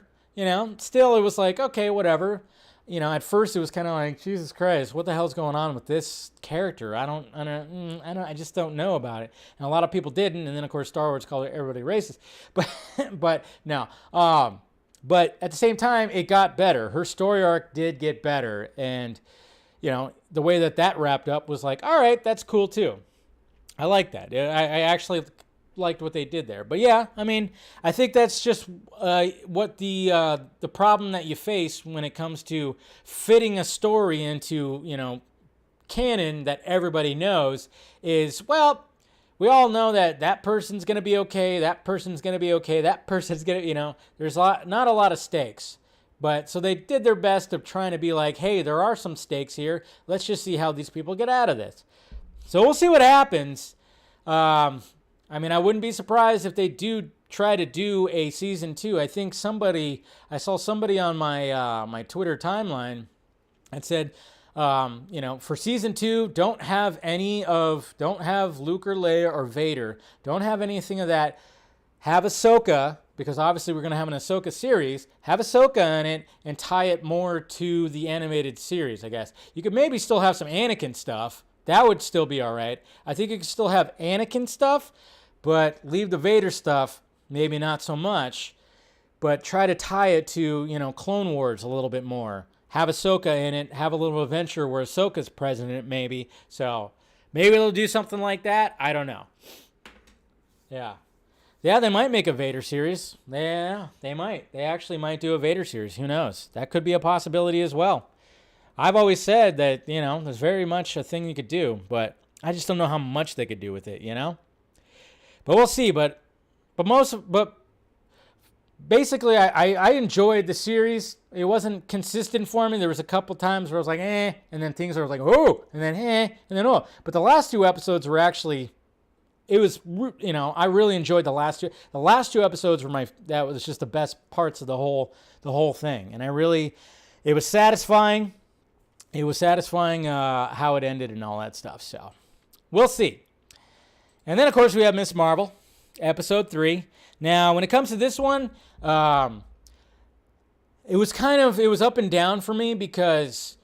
Still, it was like, okay, whatever. At first it was kind of like, Jesus Christ, what the hell's going on with this character? I just don't know about it. And a lot of people didn't. And then of course Star Wars called everybody racist, but no. But at the same time, it got better. Her story arc did get better. And, the way that wrapped up was like, all right, that's cool too. I like that. I actually liked what they did there. But yeah, I think that's just what the problem that you face when it comes to fitting a story into, canon that everybody knows is, well, we all know that person's going to be okay, that person's going to be okay, that person's going to, there's not a lot of stakes. But so they did their best of trying to be like, hey, there are some stakes here. Let's just see how these people get out of this. So we'll see what happens. I wouldn't be surprised if they do try to do a season 2. I think I saw somebody on my Twitter timeline that said, for season 2, don't have Luke or Leia or Vader. Don't have anything of that. Have Ahsoka, because obviously we're going to have an Ahsoka series. Have Ahsoka in it and tie it more to the animated series, I guess. You could maybe still have some Anakin stuff. That would still be all right. I think you could still have Anakin stuff, but leave the Vader stuff, maybe not so much. But try to tie it to, Clone Wars a little bit more. Have Ahsoka in it. Have a little adventure where Ahsoka's present in it, maybe. So maybe they'll do something like that. I don't know. Yeah. Yeah, they might make a Vader series. Yeah, they might. They actually might do a Vader series. Who knows? That could be a possibility as well. I've always said that, there's very much a thing you could do, but I just don't know how much they could do with it, But we'll see. But basically, I enjoyed the series. It wasn't consistent for me. There was a couple times where I was like, and then things were like, oh, and then and then oh. But the last 2 episodes were actually, it was, I really enjoyed the last 2. The last 2 episodes were that was just the best parts of the whole thing, and it was satisfying. It was satisfying how it ended and all that stuff. So we'll see. And then, of course, we have Ms. Marvel, episode 3. Now, when it comes to this one, it was up and down for me because,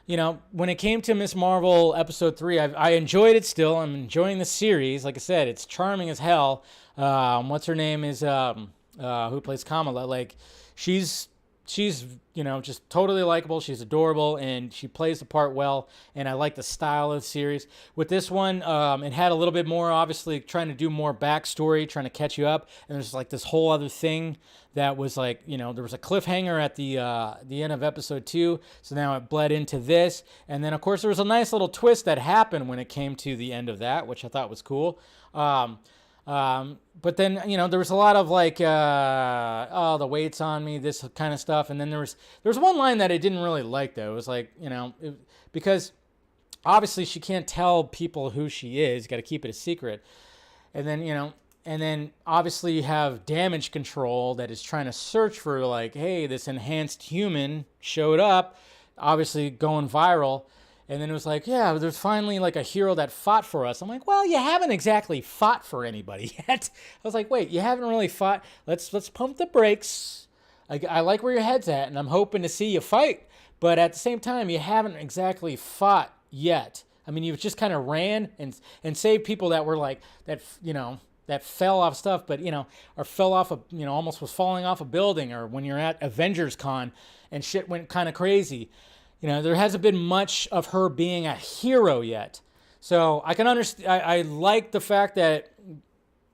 when it came to Ms. Marvel episode 3, I enjoyed it still. I'm enjoying the series. Like I said, it's charming as hell. What's her name is, who plays Kamala? Like, she's just totally likable. She's adorable, and she plays the part well, and I like the style of the series. With this one, it had a little bit more, obviously, trying to do more backstory, trying to catch you up, and there's like this whole other thing that was like, there was a cliffhanger at the end of episode 2, so now it bled into this, and then, of course, there was a nice little twist that happened when it came to the end of that, which I thought was cool. But then, there was a lot of like, the weight's on me, this kind of stuff. And then there was one line that I didn't really like, though. It was like, because obviously she can't tell people who she is. Got to keep it a secret. And then, obviously you have Damage Control that is trying to search for like, hey, this enhanced human showed up, obviously going viral. And then it was like, yeah, there's finally like a hero that fought for us. I'm like, well, you haven't exactly fought for anybody yet. I was like, wait, you haven't really fought. Let's pump the brakes. I like where your head's at, and I'm hoping to see you fight. But at the same time, you haven't exactly fought yet. You've just kind of ran and saved people that were like, that that fell off stuff, but, or fell off, almost was falling off a building, or when you're at Avengers Con and shit went kind of crazy. There hasn't been much of her being a hero yet. So I can understand. I like the fact that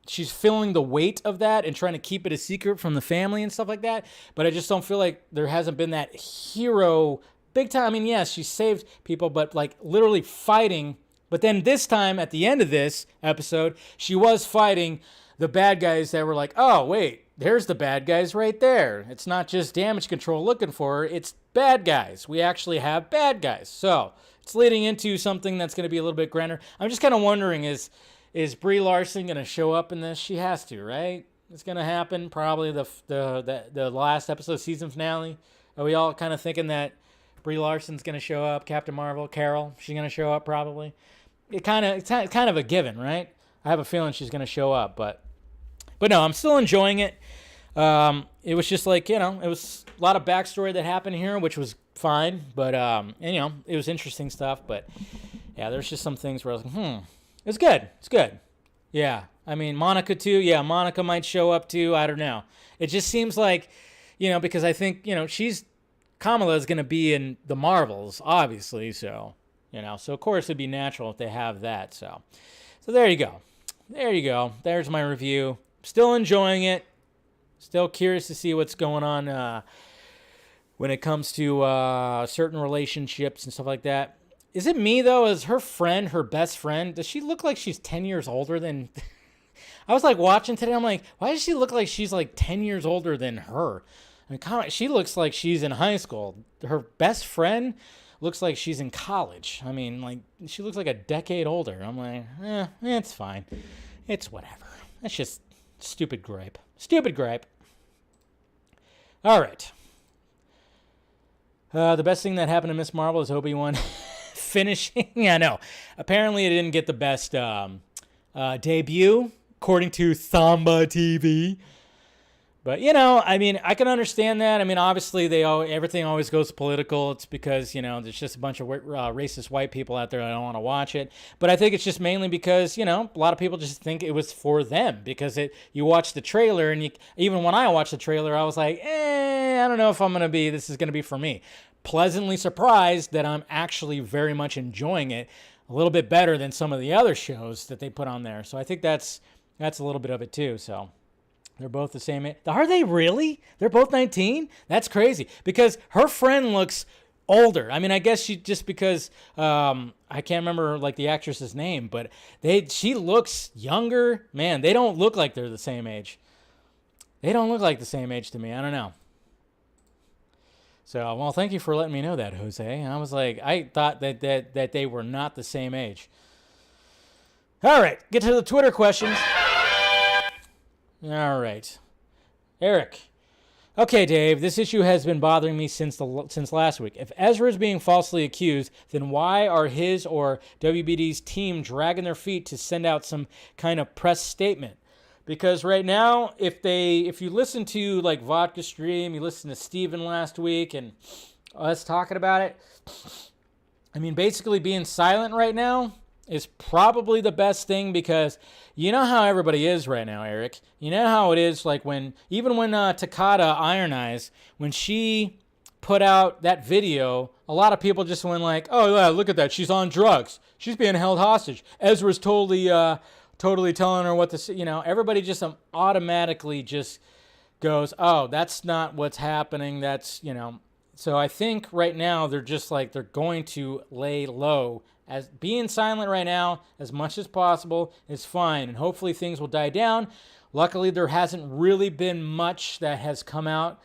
she's feeling the weight of that and trying to keep it a secret from the family and stuff like that. But I just don't feel like there hasn't been that hero big time. I mean, yes, she saved people, but like literally fighting. But then this time at the end of this episode, she was fighting the bad guys that were like, oh, wait, there's the bad guys right there. It's not just damage control looking for her. It's bad guys. We actually have bad guys. So it's leading into something that's going to be a little bit grander. I'm just kind of wondering, is Brie Larson going to show up in this? She has to, right? It's going to happen probably the last episode, season finale. Are we all kind of thinking that Brie Larson's going to show up? Captain Marvel, Carol, she's going to show up probably. It's kind of a given, right? I have a feeling she's going to show up, but no, I'm still enjoying it. It was just like, it was a lot of backstory that happened here, which was fine, but it was interesting stuff. But yeah, there's just some things where I was like, it's good. It's good. Yeah. I mean, Monica too. Yeah, Monica might show up too. I don't know. It just seems like, because I think, Kamala is going to be in the Marvels, obviously. So, so of course it'd be natural if they have that. So there you go. There you go. There's my review. Still enjoying it. Still curious to see what's going on when it comes to certain relationships and stuff like that. Is it me, though? Is her friend, her best friend, does she look like she's 10 years older than... I was, watching today. I'm like, why does she look like she's, 10 years older than her? I mean, she looks like she's in high school. Her best friend looks like she's in college. I mean, she looks like a decade older. I'm like, it's fine. It's whatever. That's just stupid gripe. Stupid gripe. All right. The best thing that happened to Miss Marvel is ObiWan finishing. I know. Apparently, it didn't get the best debut, according to Samba TV. But, I mean, I can understand that. I mean, obviously, everything always goes political. It's because, there's just a bunch of racist white people out there that don't want to watch it. But I think it's just mainly because, a lot of people just think it was for them. Because you watch the trailer, and even when I watched the trailer, I was like, I don't know if this is going to be for me. Pleasantly surprised that I'm actually very much enjoying it. A little bit better than some of the other shows that they put on there. So I think that's a little bit of it, too, so... They're both the same age. Are they really? They're both 19? That's crazy. Because her friend looks older. I mean, I guess she just because I can't remember the actress's name, but she looks younger. Man, they don't look like they're the same age. They don't look like the same age to me. I don't know. So, well, thank you for letting me know that, Jose. I was like, I thought that they were not the same age. All right, get to the Twitter questions. All right. Eric. Okay, Dave, this issue has been bothering me since last week. If Ezra is being falsely accused, then why are his or WBD's team dragging their feet to send out some kind of press statement? Because right now, if you listen to Vodka Stream, you listen to Steven last week and us talking about it, I mean, basically being silent right now is probably the best thing because you know how everybody is right now, Eric. You know how it is when Takada Iron Eyes, when she put out that video, a lot of people just went oh yeah, look at that, she's on drugs. She's being held hostage. Ezra's totally telling her what to say. Everybody just automatically just goes, oh, that's not what's happening. That's, So I think right now they're just they're going to lay low. As being silent right now, as much as possible, is fine. And hopefully things will die down. Luckily, there hasn't really been much that has come out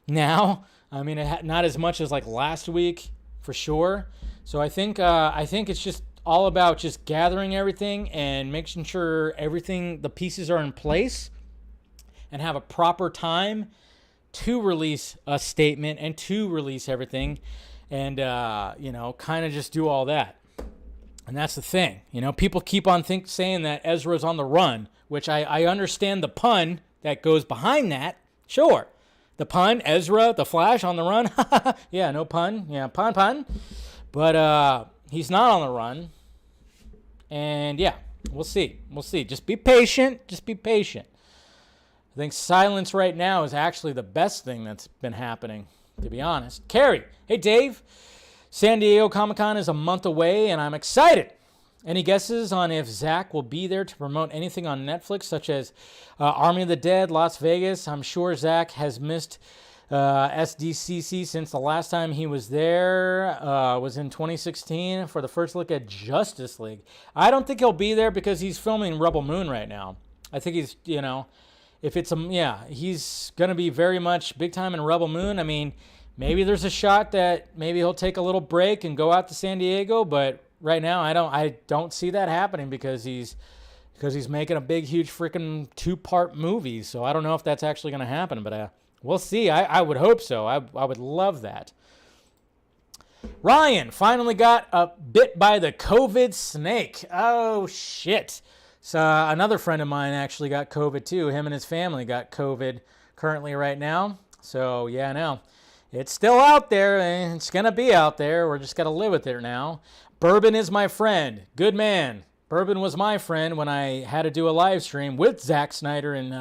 now. I mean, not as much as last week, for sure. So I think it's just all about just gathering everything and making sure the pieces are in place and have a proper time to release a statement and to release everything and, kind of just do all that. And that's the thing. People keep on saying that Ezra's on the run, which I understand the pun that goes behind that. Sure. The pun, Ezra, the Flash on the run. Yeah, no pun. Yeah, pun. But he's not on the run. And yeah, We'll see. We'll see. Just be patient. Just be patient. I think silence right now is actually the best thing that's been happening, to be honest. Carrie, hey Dave. San Diego Comic-Con is a month away, and I'm excited. Any guesses on if Zach will be there to promote anything on Netflix, such as Army of the Dead, Las Vegas? I'm sure Zach has missed SDCC since the last time he was there was in 2016 for the first look at Justice League. I don't think he'll be there because he's filming Rebel Moon right now. I think he's, if it's he's going to be very much big time in Rebel Moon. I mean, maybe there's a shot that maybe he'll take a little break and go out to San Diego, but right now I don't see that happening because he's making a big, huge freaking 2-part movie. So I don't know if that's actually going to happen, but we'll see. I would hope so. I would love that. Ryan finally got bit by the COVID snake. Oh, shit. So another friend of mine actually got COVID too. Him and his family got COVID currently right now. So, yeah, no. It's still out there, and it's going to be out there. We're just got to live with it now. Bourbon is my friend. Good man. Bourbon was my friend when I had to do a live stream with Zack Snyder and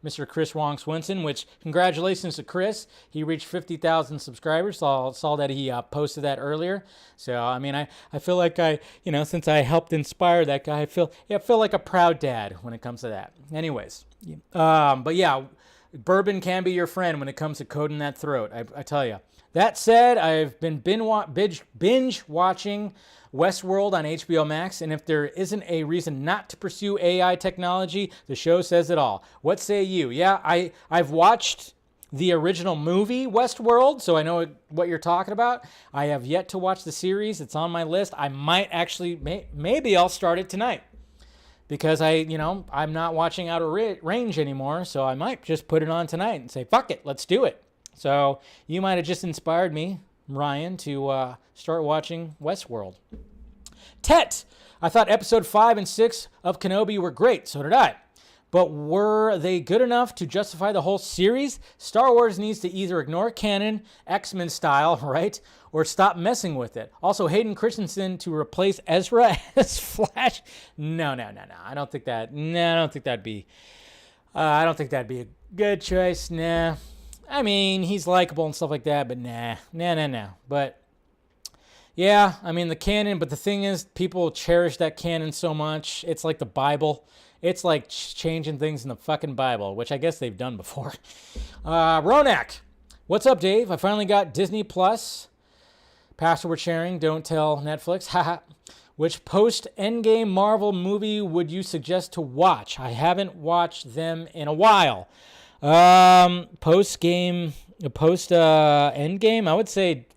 Mr. Chris Wong Swinson, which congratulations to Chris. He reached 50,000 subscribers. Saw that he posted that earlier. So, I mean, I feel like since I helped inspire that guy, I feel like a proud dad when it comes to that. Anyways, but yeah, bourbon can be your friend when it comes to coating that throat, I tell you. That said, I've been binge watching Westworld on HBO Max, and if there isn't a reason not to pursue AI technology, the show says it all. What say you? Yeah, I've watched the original movie, Westworld, so I know what you're talking about. I have yet to watch the series. It's on my list. I might actually, maybe I'll start it tonight because I'm not watching Out of Range anymore, so I might just put it on tonight and say, fuck it, let's do it. So you might have just inspired me, Ryan, to start watching Westworld. Tet, I thought episode 5 and 6 of Kenobi were great. So did I. But were they good enough to justify the whole series? Star Wars needs to either ignore canon, X-Men style, right? Or stop messing with it. Also, Hayden Christensen to replace Ezra as Flash? No. I don't think that. No, I don't think that'd be. I don't think that'd be a good choice. Nah. I mean, he's likable and stuff like that, but nah. But yeah, I mean the canon. But the thing is, people cherish that canon so much. It's like the Bible. It's like changing things in the fucking Bible, which I guess they've done before. Ronak, what's up, Dave? I finally got Disney Plus. Password sharing, don't tell Netflix. Haha. Which post-Endgame Marvel movie would you suggest to watch? I haven't watched them in a while. Post-Endgame, I would say,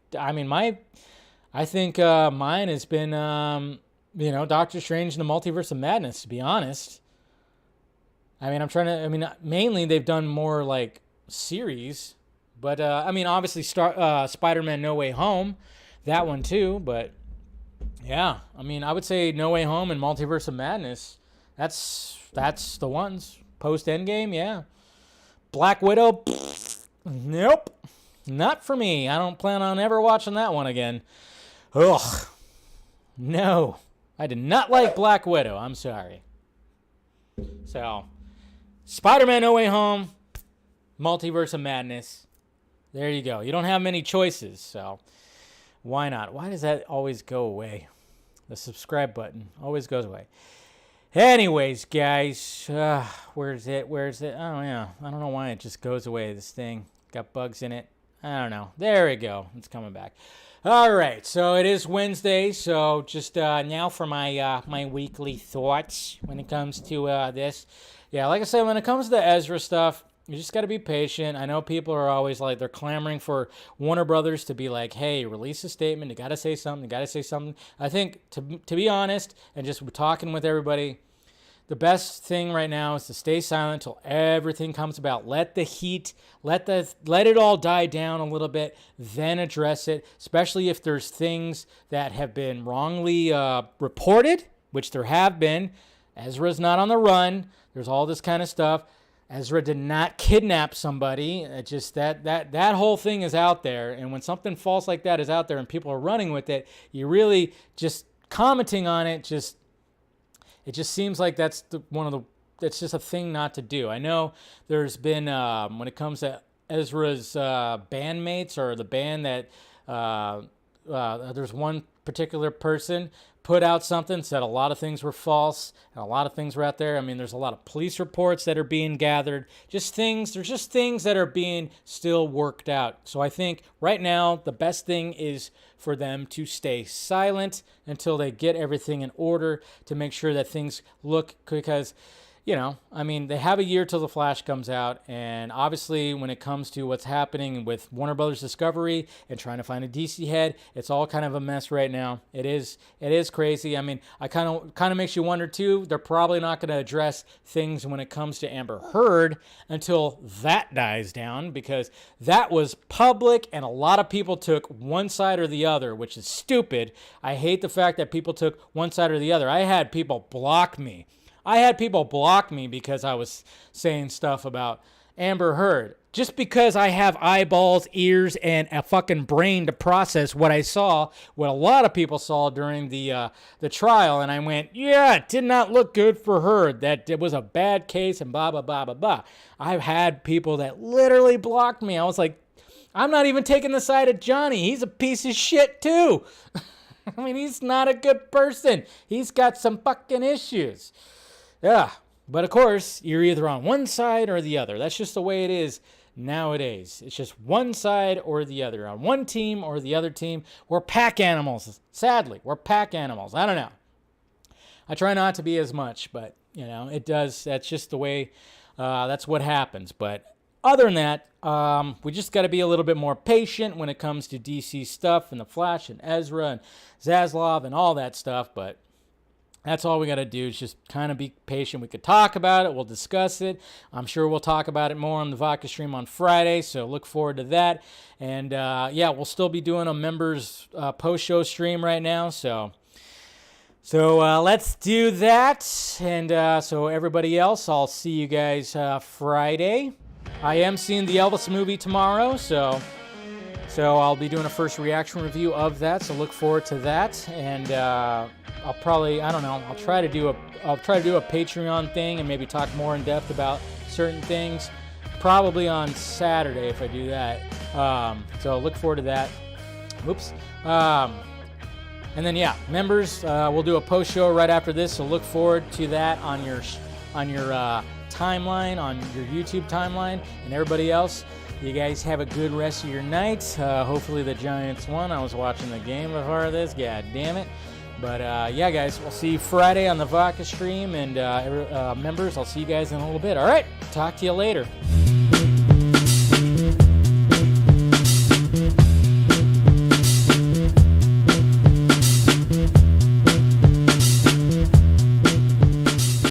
I think mine has been, Doctor Strange and the Multiverse of Madness, to be honest. Mainly they've done more like series, but, obviously Spider-Man No Way Home, that one too, but yeah, I would say No Way Home and Multiverse of Madness, that's the ones. Post-Endgame, yeah. Black Widow, nope, not for me. I don't plan on ever watching that one again. Ugh, no, I did not like Black Widow. I'm sorry. So, Spider-Man No Way Home, Multiverse of Madness. There you go. You don't have many choices, so why not? Why does that always go away? The subscribe button always goes away. Anyways, guys, where's it? Oh, yeah. I don't know why it just goes away. This thing got bugs in it. I don't know. There we go. It's coming back. All right. So it is Wednesday. So just now for my my weekly thoughts when it comes to this. Yeah, like I said, when it comes to the Ezra stuff, you just got to be patient. I know people are always like, they're clamoring for Warner Brothers to be like, hey, release a statement. You got to say something. I think, to be honest, and just talking with everybody, the best thing right now is to stay silent until everything comes about. Let the heat, let it all die down a little bit, then address it, especially if there's things that have been wrongly reported, which there have been. Ezra's not on the run. There's all this kind of stuff. Ezra did not kidnap somebody. It just that whole thing is out there. And when something false like that is out there and people are running with it, you really just commenting on it, It just seems like that's it's just a thing not to do. I know there's been, when it comes to Ezra's bandmates or the band that there's one particular person put out something, said a lot of things were false and a lot of things were out there. I mean, there's a lot of police reports that are being gathered. There's just things that are being still worked out. So I think right now the best thing is for them to stay silent until they get everything in order to make sure that things look, because I mean, they have a year till The Flash comes out, and obviously when it comes to what's happening with Warner Brothers Discovery and trying to find a DC head, it's all kind of a mess right now. It is crazy. I mean, I kind of makes you wonder too. They're probably not going to address things when it comes to Amber Heard until that dies down, because that was public and a lot of people took one side or the other, which is stupid. I hate the fact that people took one side or the other. I had people block me because I was saying stuff about Amber Heard. Just because I have eyeballs, ears, and a fucking brain to process what I saw, what a lot of people saw during the trial, and I went, yeah, it did not look good for her. That it was a bad case and blah, blah, blah, blah, blah. I've had people that literally blocked me. I was like, I'm not even taking the side of Johnny. He's a piece of shit too. I mean, he's not a good person. He's got some fucking issues. Yeah, but of course, you're either on one side or the other. That's just the way it is nowadays. It's just one side or the other. On one team or the other team. We're pack animals. Sadly, we're pack animals. I don't know. I try not to be as much, but, it does. That's just the way, that's what happens. But other than that, we just got to be a little bit more patient when it comes to DC stuff and The Flash and Ezra and Zaslav and all that stuff, but that's all we got to do is just kind of be patient. We could talk about it. We'll discuss it. I'm sure we'll talk about it more on the Vodka stream on Friday, so look forward to that. And, we'll still be doing a members post-show stream right now, so let's do that. And so everybody else, I'll see you guys Friday. I am seeing the Elvis movie tomorrow, so I'll be doing a first reaction review of that, so look forward to that. And I'll try to do a Patreon thing and maybe talk more in depth about certain things, probably on Saturday if I do that. So look forward to that. Oops. And then members, we'll do a post show right after this, so look forward to that on your timeline, on your YouTube timeline, and everybody else. You guys have a good rest of your night. Hopefully the Giants won. I was watching the game before this. God damn it. But guys, we'll see you Friday on the Vodka stream. And members, I'll see you guys in a little bit. All right, talk to you later.